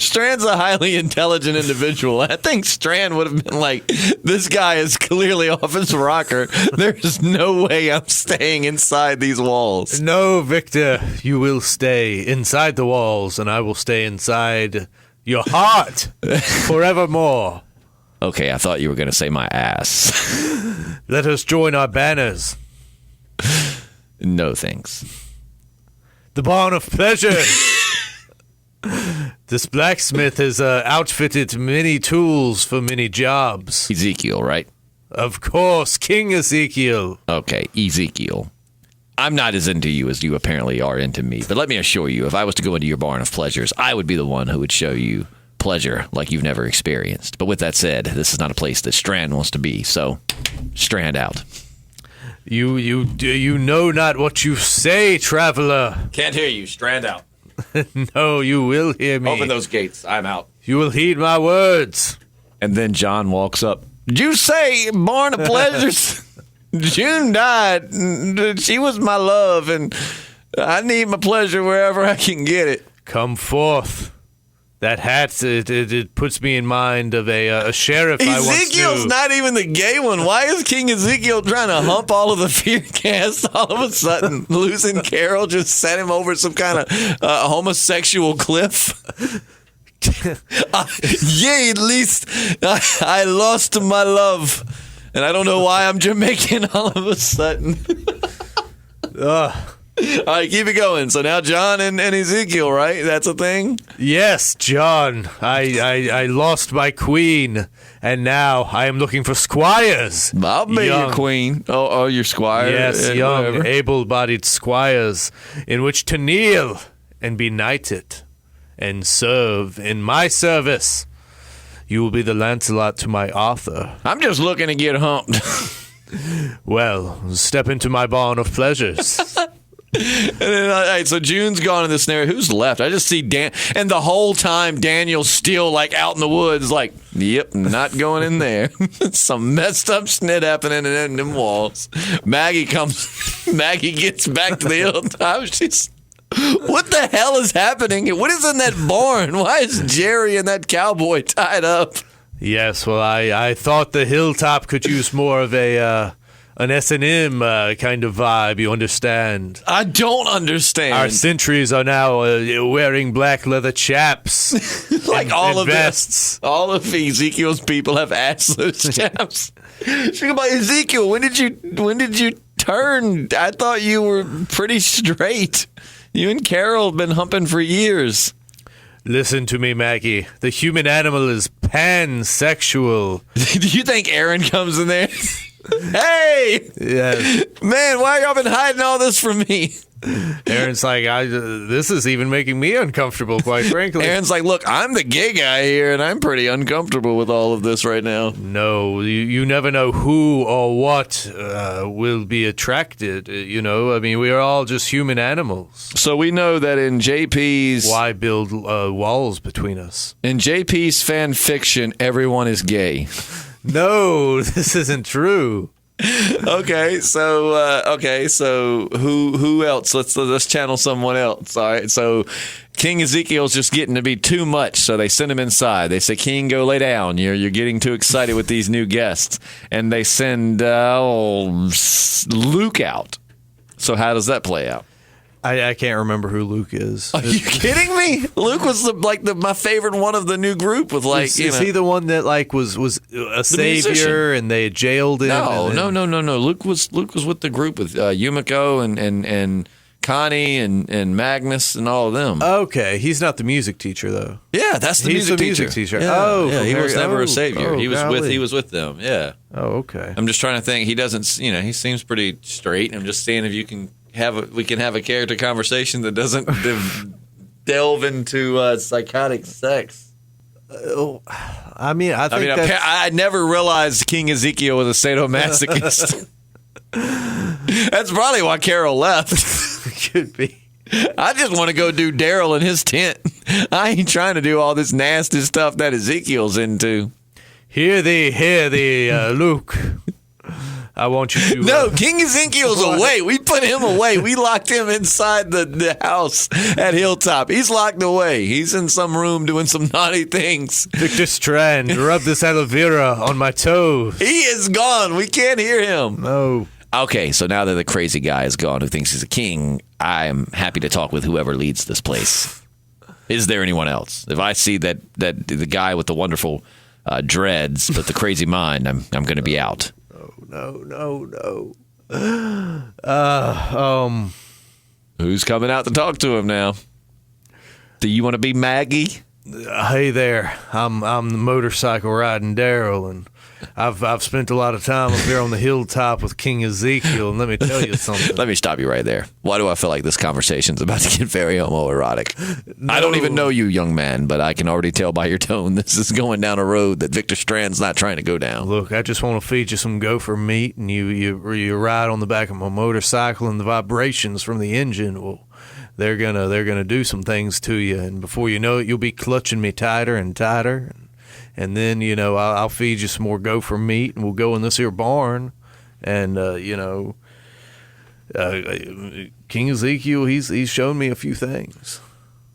Strand's a highly intelligent individual. I think Strand would have been like, this guy is clearly off his rocker. There's no way I'm staying inside these walls. No, Victor, you will stay inside the walls, and I will stay inside your heart forevermore. Okay, I thought you were going to say my ass. Let us join our banners. No thanks. The barn of pleasure. This blacksmith has outfitted many tools for many jobs. Ezekiel, right? Of course, King Ezekiel. Okay, Ezekiel. I'm not as into you as you apparently are into me, but let me assure you, if I was to go into your barn of pleasures, I would be the one who would show you pleasure like you've never experienced. But with that said, this is not a place that Strand wants to be, so Strand out. You know not what you say, traveler. Can't hear you. Strand out. No, you will hear me. Open those gates. I'm out. You will heed my words. And then John walks up. Did you say barn of pleasures? June died. She was my love, and I need my pleasure wherever I can get it. Come forth. That hat, it puts me in mind of a sheriff I once knew. Ezekiel's not even the gay one. Why is King Ezekiel trying to hump all of the fear cast all of a sudden? Losing Carol just set him over some kind of homosexual cliff? Yea, at least I lost my love. And I don't know why I'm Jamaican all of a sudden. All right, keep it going. So now John and Ezekiel, right? That's a thing? Yes, John. I lost my queen, and now I am looking for squires. I'll be your queen. Oh, your squire? Yes, young, able-bodied squires in which to kneel and be knighted and serve in my service. You will be the Lancelot to my Arthur. I'm just looking to get humped. Well, step into my barn of pleasures. And then, all right, so June's gone in this scenario. Who's left? I just see Dan, and the whole time Daniel's still like out in the woods, like, yep, not going in there. Some messed up snit happening in them walls. Maggie gets back to the hilltop. She's, what the hell is happening? What is in that barn? Why is Jerry and that cowboy tied up? Yes, well, I thought the hilltop could use more of an S&M kind of vibe, you understand? I don't understand. Our sentries are now wearing black leather chaps. Like all of vests. All of Ezekiel's people have assless chaps. Think about Ezekiel. When did you turn? I thought you were pretty straight. You and Carol have been humping for years. Listen to me, Maggie. The human animal is pansexual. Do you think Aaron comes in there? Hey! Yeah. Man, why y'all been hiding all this from me? Aaron's like, this is even making me uncomfortable, quite frankly. Aaron's like, look, I'm the gay guy here, and I'm pretty uncomfortable with all of this right now. No, you never know who or what will be attracted, you know? I mean, we are all just human animals. So we know that in JP's... Why build walls between us? In JP's fan fiction, everyone is gay. No, this isn't true. Okay, so who else? Let's channel someone else. All right, so King Ezekiel's just getting to be too much, so they send him inside. They say, "King, go lay down. You're getting too excited with these new guests," and they send Luke out. So how does that play out? I can't remember who Luke is. Are you kidding me? Luke was my favorite one of the new group. With is he the one that was a savior and they jailed him? No. Luke was with the group with Yumiko and Connie and Magnus and all of them. Okay, he's not the music teacher though. Yeah, that's the music teacher. Yeah, he was never a savior. He was with them. Yeah. Oh, okay. I'm just trying to think. He doesn't. He seems pretty straight. I'm just seeing if you can we can have a character conversation that doesn't delve into psychotic sex. I think I never realized King Ezekiel was a sadomasochist. That's probably why Carol left. Could be. I just want to go do Daryl in his tent. I ain't trying to do all this nasty stuff that Ezekiel's into. Hear thee, Luke. I want you to... No, King Ezekiel's away. We put him away. We locked him inside the house at Hilltop. He's locked away. He's in some room doing some naughty things. Victor Strand, rub this aloe vera on my toes. He is gone. We can't hear him. No. Okay, so now that the crazy guy is gone who thinks he's a king, I'm happy to talk with whoever leads this place. Is there anyone else? If I see that the guy with the wonderful dreads but the crazy mind, I'm going to be out. No. Who's coming out to talk to him now? Do you want to be Maggie? Hey there, I'm the motorcycle riding Daryl, and I've spent a lot of time up here on the hilltop with King Ezekiel, and let me tell you something. Let me stop you right there. Why do I feel like this conversation's about to get very homoerotic? No. I don't even know you, young man, but I can already tell by your tone this is going down a road that Victor Strand's not trying to go down. Look, I just want to feed you some gopher meat, and you ride on the back of my motorcycle, and the vibrations from the engine will... They're gonna do some things to you, and before you know it, you'll be clutching me tighter and tighter, and then I'll feed you some more gopher meat, and we'll go in this here barn, and King Ezekiel, he's shown me a few things.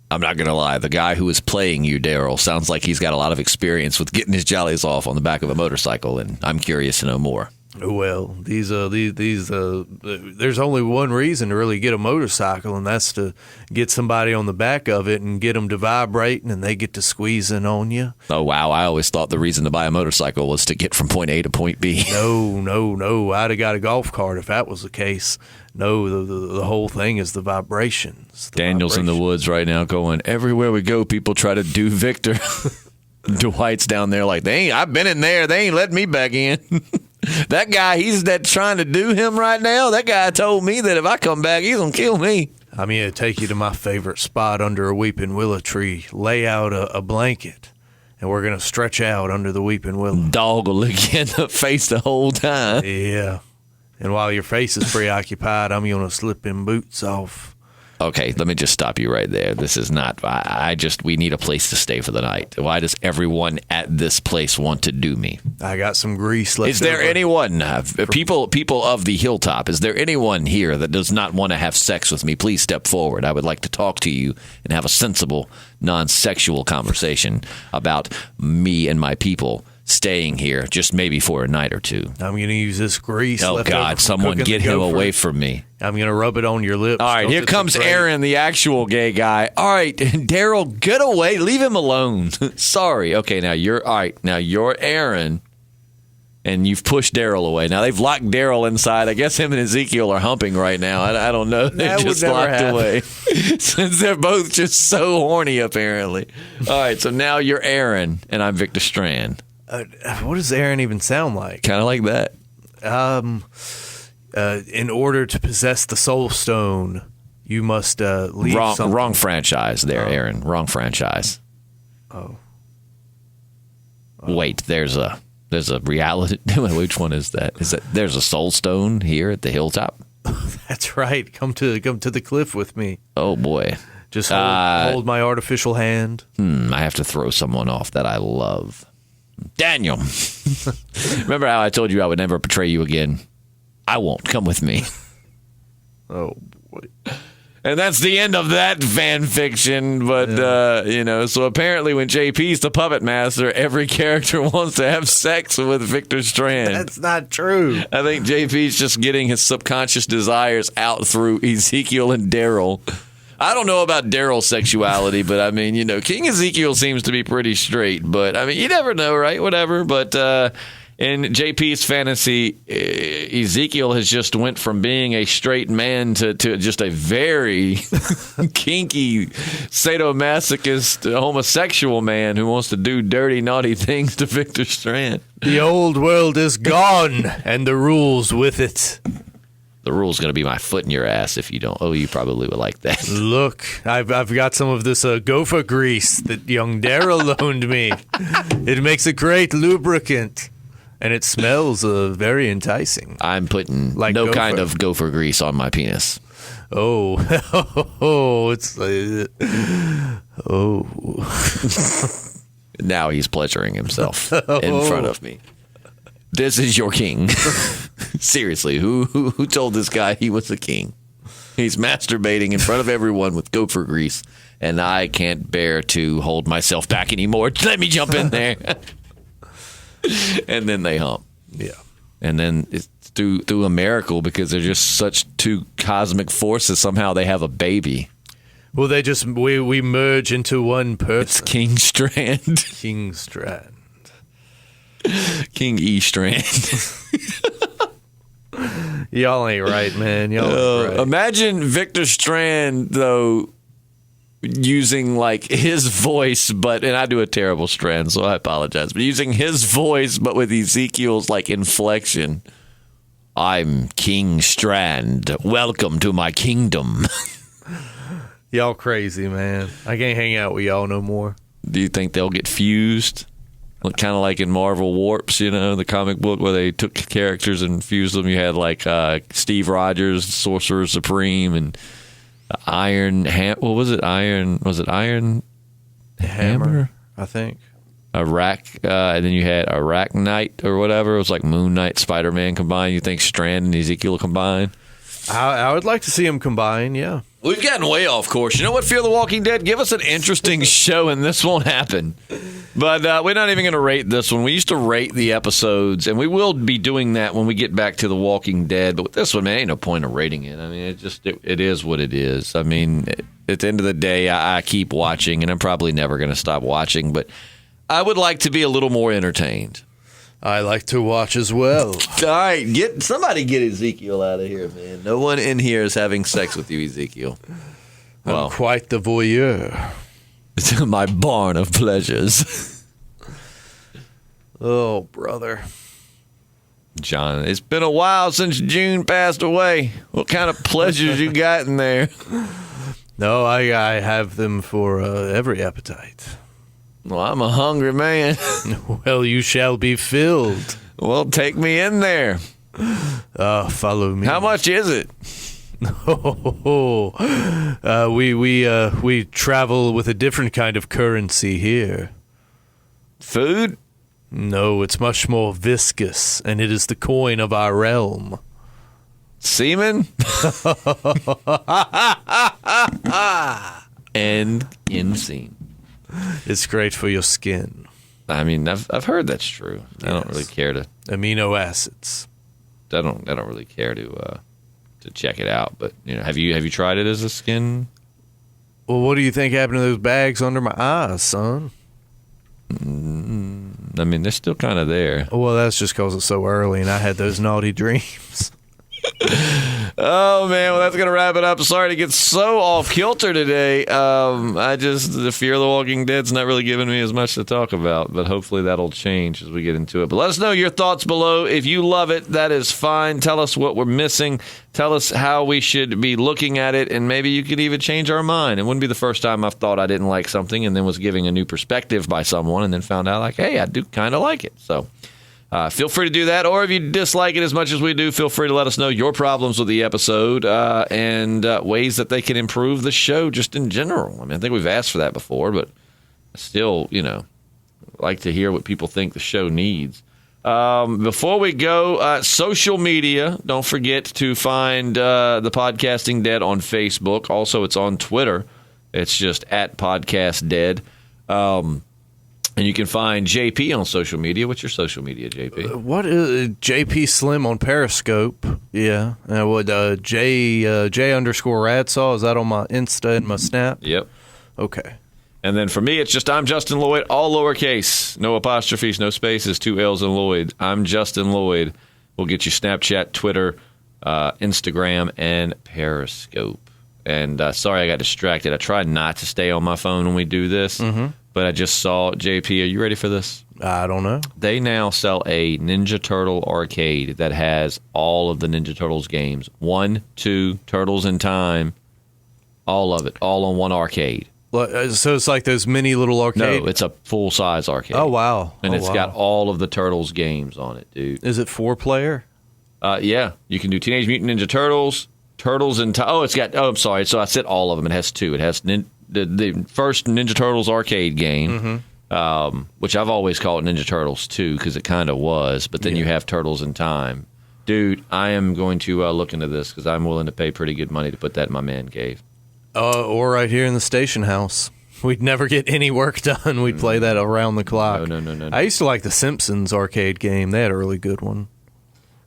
I'm not gonna lie, the guy who is playing you, Daryl, sounds like he's got a lot of experience with getting his jollies off on the back of a motorcycle, and I'm curious to know more. Well, there's only one reason to really get a motorcycle, and that's to get somebody on the back of it and get them to vibrating, and they get to squeezing on you. Oh, wow. I always thought the reason to buy a motorcycle was to get from point A to point B. No. I'd have got a golf cart if that was the case. No, the whole thing is the vibrations. Daniel's in the woods right now going, everywhere we go, people try to do Victor. Dwight's down there like, I've been in there. They ain't letting me back in. That guy, he's trying to do him right now. That guy told me that if I come back, he's going to kill me. I'm going to take you to my favorite spot under a weeping willow tree, lay out a blanket, and we're going to stretch out under the weeping willow. Dog will look you in the face the whole time. Yeah. And while your face is preoccupied, I'm going to slip them boots off. Okay, let me just stop you right there. This is not, we need a place to stay for the night. Why does everyone at this place want to do me? I got some grease left. Is there anyone, people of the hilltop, is there anyone here that does not want to have sex with me? Please step forward. I would like to talk to you and have a sensible, non-sexual conversation about me and my people staying here, just maybe for a night or two. I'm going to use this grease. Oh, God, someone get him away from me. I'm going to rub it on your lips. All right, here comes Aaron, the actual gay guy. All right, Daryl, get away. Leave him alone. Sorry. Okay, now you're Aaron, and you've pushed Daryl away. Now, they've locked Daryl inside. I guess him and Ezekiel are humping right now. I don't know. They're just locked away. Since they're both just so horny, apparently. All right, so now you're Aaron, and I'm Victor Strand. What does Aaron even sound like? Kind of like that. In order to possess the soul stone, you must leave something. Wrong franchise there, Aaron. Wrong franchise. Oh. Wait, there's a reality. Which one is that? Is that there's a soul stone here at the hilltop? That's right. Come to the cliff with me. Oh boy. Just hold my artificial hand. I have to throw someone off that I love. Daniel. Remember how I told you I would never betray you again? I won't. Come with me. Oh, boy. And that's the end of that fan fiction. But, so apparently when JP's the puppet master, every character wants to have sex with Victor Strand. That's not true. I think JP's just getting his subconscious desires out through Ezekiel and Daryl. I don't know about Daryl's sexuality, but I mean, King Ezekiel seems to be pretty straight. But I mean, you never know, right? Whatever. But in JP's fantasy, Ezekiel has just went from being a straight man to just a very kinky, sadomasochist, homosexual man who wants to do dirty, naughty things to Victor Strand. The old world is gone, and the rules with it. The rule's going to be my foot in your ass if you don't. Oh, you probably would like that. Look, I've got some of this gopher grease that young Daryl loaned me. It makes a great lubricant. And it smells very enticing. I'm putting no gopher. kind of gopher grease on my penis. Oh, it's Now he's pleasuring himself in front of me. This is your king. Seriously, who told this guy he was a king? He's masturbating in front of everyone with gopher grease, and I can't bear to hold myself back anymore. Let me jump in there. And then they hump. Yeah. And then it's through a miracle, because they're just such two cosmic forces. Somehow they have a baby. Well, we merge into one person. It's King Strand. King Strand. King E Strand. Y'all ain't right, man. Y'all ain't right. Imagine Victor Strand, though, using like his voice, and I do a terrible Strand, so I apologize, but using his voice but with Ezekiel's like inflection. I'm King Strand. Welcome to my kingdom. Y'all crazy, man. I can't hang out with y'all no more. Do you think they'll get fused? Kind of like in Marvel Warps, the comic book where they took characters and fused them. You had like Steve Rogers, Sorcerer Supreme, and Iron was it Iron Hammer? I think. And then you had Arachnite or whatever. It was like Moon Knight, Spider-Man combined. You think Strand and Ezekiel combined? I would like to see them combine, yeah. We've gotten way off course. You know what, Fear the Walking Dead? Give us an interesting show, and this won't happen. But we're not even going to rate this one. We used to rate the episodes, and we will be doing that when we get back to The Walking Dead. But with this one, man, ain't no point of rating it. I mean, it is what it is. I mean, at the end of the day, I keep watching, and I'm probably never going to stop watching. But I would like to be a little more entertained. I like to watch as well. All right, somebody get Ezekiel out of here, man. No one in here is having sex with you, Ezekiel. I'm quite the voyeur. It's my barn of pleasures. Oh, brother. John, it's been a while since June passed away. What kind of pleasures you got in there? No, I have them for every appetite. Well, I'm a hungry man. Well, you shall be filled. Well, take me in there. Follow me. How much is it? We travel with a different kind of currency here. Food? No, it's much more viscous, and it is the coin of our realm. Semen? And in scene. It's great for your skin. I mean, I've heard that's true. Yes. I don't really care to amino acids. I don't really care to check it out. But have you tried it as a skin? Well, what do you think happened to those bags under my eyes, son? I mean, they're still kind of there. Well, that's just because it's so early, and I had those naughty dreams. Oh man, well that's gonna wrap it up. Sorry to get so off kilter today. The Fear of the Walking Dead's not really giving me as much to talk about, but hopefully that'll change as we get into it. But let us know your thoughts below. If you love it, that is fine. Tell us what we're missing. Tell us how we should be looking at it, and maybe you could even change our mind. It wouldn't be the first time I've thought I didn't like something and then was giving a new perspective by someone and then found out like, hey, I do kind of like it. So feel free to do that, or if you dislike it as much as we do, feel free to let us know your problems with the episode and ways that they can improve the show just in general. I mean, I think we've asked for that before, but I still, like to hear what people think the show needs. Before we go, social media. Don't forget to find the Podcasting Dead on Facebook. Also, it's on Twitter. It's just at Podcast Dead. And you can find JP on social media. What's your social media, JP? What is Jpslim on Periscope? Yeah. J_Radsaw. Is that on my Insta and my Snap? Yep. Okay. And then for me, it's just I'm Justin Lloyd, all lowercase, no apostrophes, no spaces, 2 L's in Lloyd. I'm Justin Lloyd. We'll get you Snapchat, Twitter, Instagram, and Periscope. And sorry I got distracted. I try not to stay on my phone when we do this, but I just saw, JP, are you ready for this? I don't know. They now sell a Ninja Turtle arcade that has all of the Ninja Turtles games. 1, 2, Turtles in Time, all of it, all on one arcade. So it's like those mini little arcade? No, it's a full-size arcade. Oh, wow. And it's got all of the Turtles games on it, dude. Is it 4-player? Yeah. You can do Teenage Mutant Ninja Turtles, Turtles in Time. I'm sorry. So I said all of them. It has 2. It has the first Ninja Turtles arcade game, which I've always called Ninja Turtles 2 because it kind of was. But then you have Turtles in Time. Dude, I am going to look into this because I'm willing to pay pretty good money to put that in my man cave. Or right here in the station house. We'd never get any work done. We'd play that around the clock. No. I used to like the Simpsons arcade game. They had a really good one.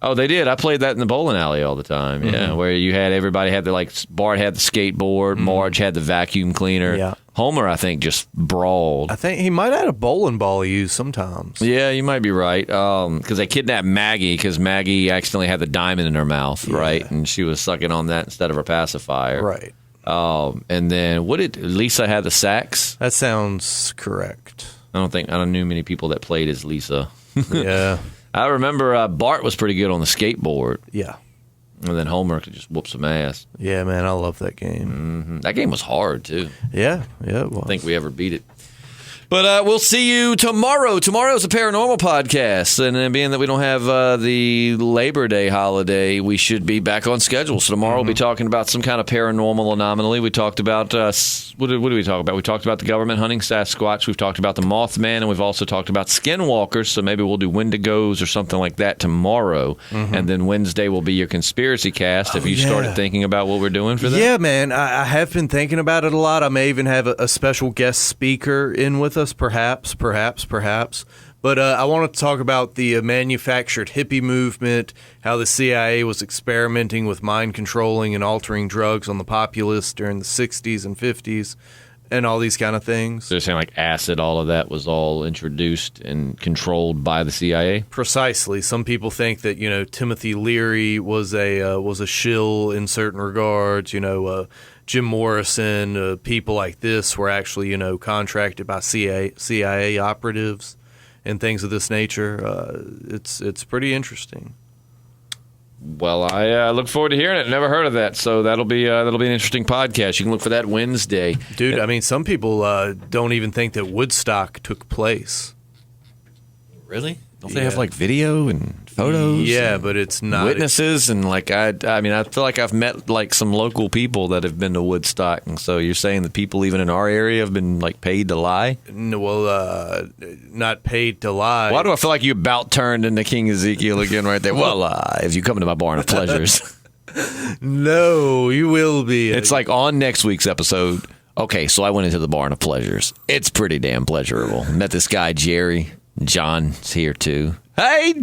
Oh, they did. I played that in the bowling alley all the time. Yeah, where you had everybody had Bart had the skateboard, Marge had the vacuum cleaner. Yeah. Homer, I think, just brawled. I think he might have had a bowling ball he used sometimes. Yeah, you might be right. Because they kidnapped Maggie because Maggie accidentally had the diamond in her mouth, right? And she was sucking on that instead of her pacifier. Right. And then Lisa had the sax? That sounds correct. I don't know many people that played as Lisa. Yeah. I remember Bart was pretty good on the skateboard. Yeah. And then Homer could just whoop some ass. Yeah, man, I love that game. That game was hard, too. Yeah, it was. I don't think we ever beat it. But we'll see you tomorrow. Tomorrow's a paranormal podcast. And then being that we don't have the Labor Day holiday, we should be back on schedule. So tomorrow we'll be talking about some kind of paranormal anomaly. We talked about, what did we talk about? We talked about the government hunting Sasquatch. We've talked about the Mothman. And we've also talked about skinwalkers. So maybe we'll do Wendigos or something like that tomorrow. And then Wednesday will be your conspiracy cast. Have you started thinking about what we're doing for that? Yeah, man. I have been thinking about it a lot. I may even have a special guest speaker in with us, perhaps. But I want to talk about the manufactured hippie movement, how the CIA was experimenting with mind controlling and altering drugs on the populace during the 60s and 50s, and all these kind of things. So they're saying like acid, all of that was all introduced and controlled by the CIA? Precisely. Some people think that, Timothy Leary was a shill in certain regards, Jim Morrison, people like this were actually, contracted by CIA operatives and things of this nature. It's pretty interesting. Well, I look forward to hearing it. Never heard of that, so that'll be an interesting podcast. You can look for that Wednesday. Dude, I mean, some people don't even think that Woodstock took place. Really? Don't they have like video and photos? Yeah, but it's not witnesses and like I feel like I've met like some local people that have been to Woodstock, and so you're saying that people even in our area have been like paid to lie? No, well, not paid to lie. Why do I feel like you about turned into King Ezekiel again right there? Well, if you come to my barn of pleasures, no, you will be. It's like on next week's episode. Okay, so I went into the barn of pleasures. It's pretty damn pleasurable. Met this guy Jerry. John's here too. Hey,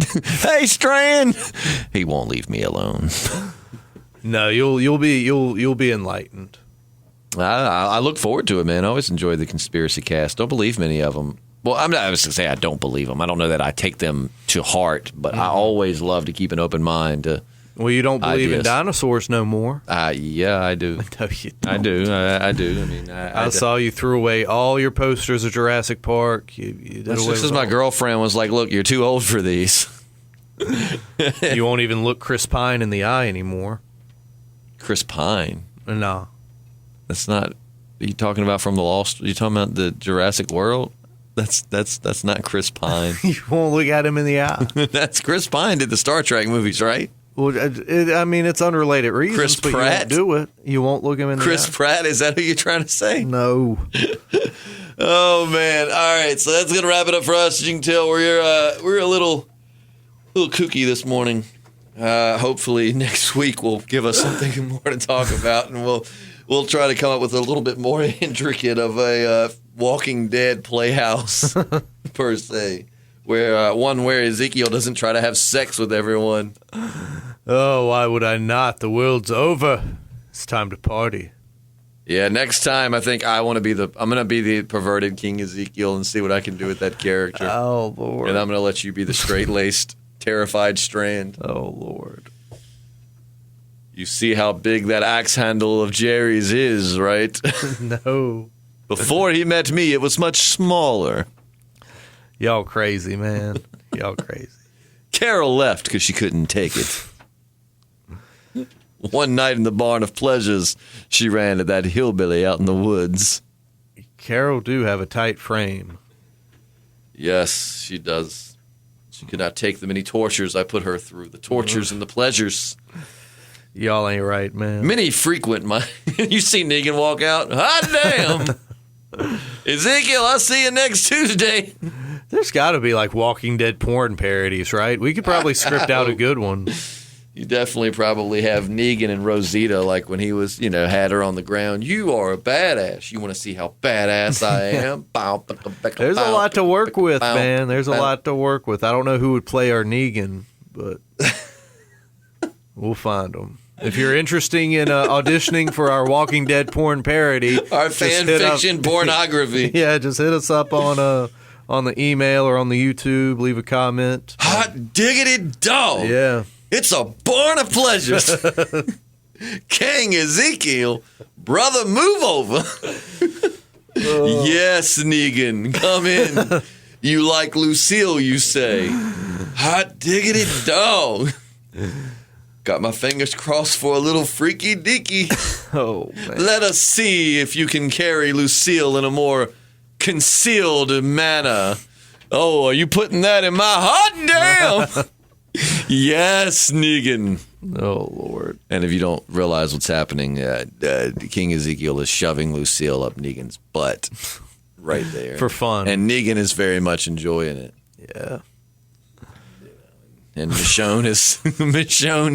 Strand. He won't leave me alone. No, you'll be enlightened. I look forward to it, man. I always enjoy the conspiracy cast. Don't believe many of them. Well, I was going to say I don't believe them. I don't know that I take them to heart, but I always love to keep an open mind to Well, you don't believe in dinosaurs no more. Yeah, I do. No, you don't. I do. I mean, I saw you threw away all your posters of Jurassic Park. You did That's away just with because my girlfriend was like, look, you're too old for these. You won't even look Chris Pine in the eye anymore. Chris Pine? No. That's not... Are you talking about from the Lost... Are you talking about the Jurassic World? That's not Chris Pine. You won't look at him in the eye. That's Chris Pine did the Star Trek movies, right? Well, I mean, it's unrelated reasons, Chris but Pratt? you won't do it. You won't look him in the eye. Chris Pratt? Is that who you're trying to say? No. Oh, man. All right, so that's going to wrap it up for us. As you can tell, we're a little little kooky this morning. Hopefully next week will give us something more to talk about, and we'll try to come up with a little bit more intricate of a Walking Dead playhouse per se, where Ezekiel doesn't try to have sex with everyone. Oh, why would I not? The world's over. It's time to party. Yeah, next time I think I'm going to be the perverted King Ezekiel and see what I can do with that character. Oh, Lord. And I'm going to let you be the straight-laced, terrified Strand. Oh, Lord. You see how big that axe handle of Jerry's is, right? No. Before he met me, it was much smaller. Y'all crazy, man. Y'all crazy. Carol left because she couldn't take it. One night in the Barn of Pleasures, she ran to that hillbilly out in the woods. Carol do have a tight frame. Yes, she does. She could not take the many tortures I put her through. The tortures and the pleasures. Y'all ain't right, man. Many frequent my. You see Negan walk out? Hot damn! Ezekiel, I'll see you next Tuesday. There's got to be like Walking Dead porn parodies, right? We could probably script out a good one. You definitely probably have Negan and Rosita, like when he was, had her on the ground. You are a badass. You want to see how badass I am? There's a lot to work with, man. There's a lot to work with. I don't know who would play our Negan, but we'll find them. If you're interested in auditioning for our Walking Dead porn parody, our fan fiction pornography, yeah, just hit us up on the email or on the YouTube. Leave a comment. Hot diggity dog! Yeah, it's a barn of pleasures. King Ezekiel, brother, move over. Yes, Negan, come in. You like Lucille, you say. Hot diggity dog. Got my fingers crossed for a little freaky deaky. Oh, man. Let us see if you can carry Lucille in a more concealed manner. Oh, are you putting that in my hot damn? Yes, Negan. Oh, Lord. And if you don't realize what's happening, King Ezekiel is shoving Lucille up Negan's butt right there. For fun. And Negan is very much enjoying it. Yeah. And Michonne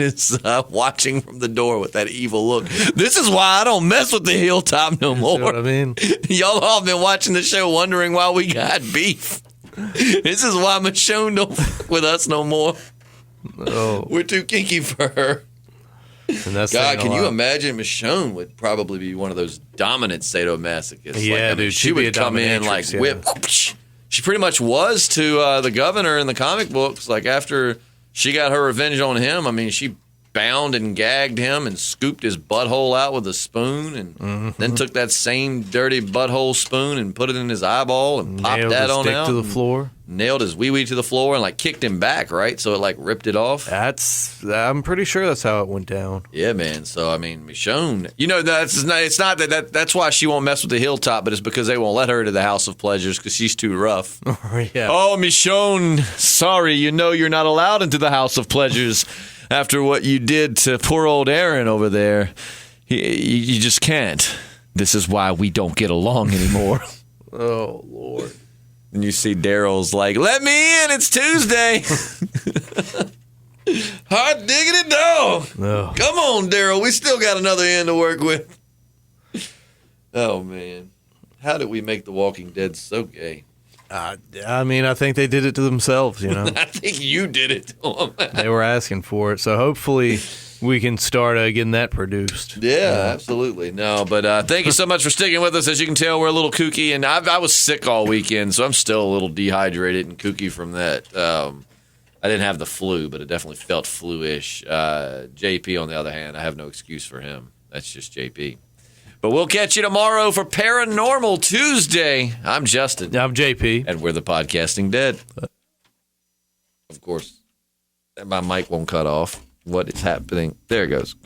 is watching from the door with that evil look. This is why I don't mess with the hilltop no more. See what I mean? Y'all all been watching the show wondering why we got beef. This is why Michonne don't fuck with us no more. Oh. We're too kinky for her. And that's God, can you imagine? Michonne would probably be one of those dominant sadomasochists. Yeah, dude. She would come in like whip. She pretty much was to the governor in the comic books. Like after she got her revenge on him, I mean, she bound and gagged him and scooped his butthole out with a spoon and then took that same dirty butthole spoon and put it in his eyeball and popped that on out. To the floor. Nailed his wee-wee to the floor and like kicked him back, right? So it like ripped it off. I'm pretty sure that's how it went down. Yeah, man. So I mean, Michonne, it's not that's why she won't mess with the hilltop, but it's because they won't let her to the House of Pleasures because she's too rough. Yeah. Oh, Michonne, sorry, you're not allowed into the House of Pleasures after what you did to poor old Aaron over there. You just can't. This is why we don't get along anymore. Oh, Lord. And you see Daryl's like, let me in, it's Tuesday. Hot diggity dog. Oh. Come on, Daryl, we still got another end to work with. Oh, man. How did we make The Walking Dead so gay? I mean, I think they did it to themselves, I think you did it to them. They were asking for it, so hopefully we can start getting that produced. Yeah, absolutely. No, but thank you so much for sticking with us. As you can tell, we're a little kooky, and I was sick all weekend, so I'm still a little dehydrated and kooky from that. I didn't have the flu, but it definitely felt flu-ish. JP, on the other hand, I have no excuse for him. That's just JP. But we'll catch you tomorrow for Paranormal Tuesday. I'm Justin. I'm JP. And we're the Podcasting Dead. Of course, my mic won't cut off. What is happening? There it goes.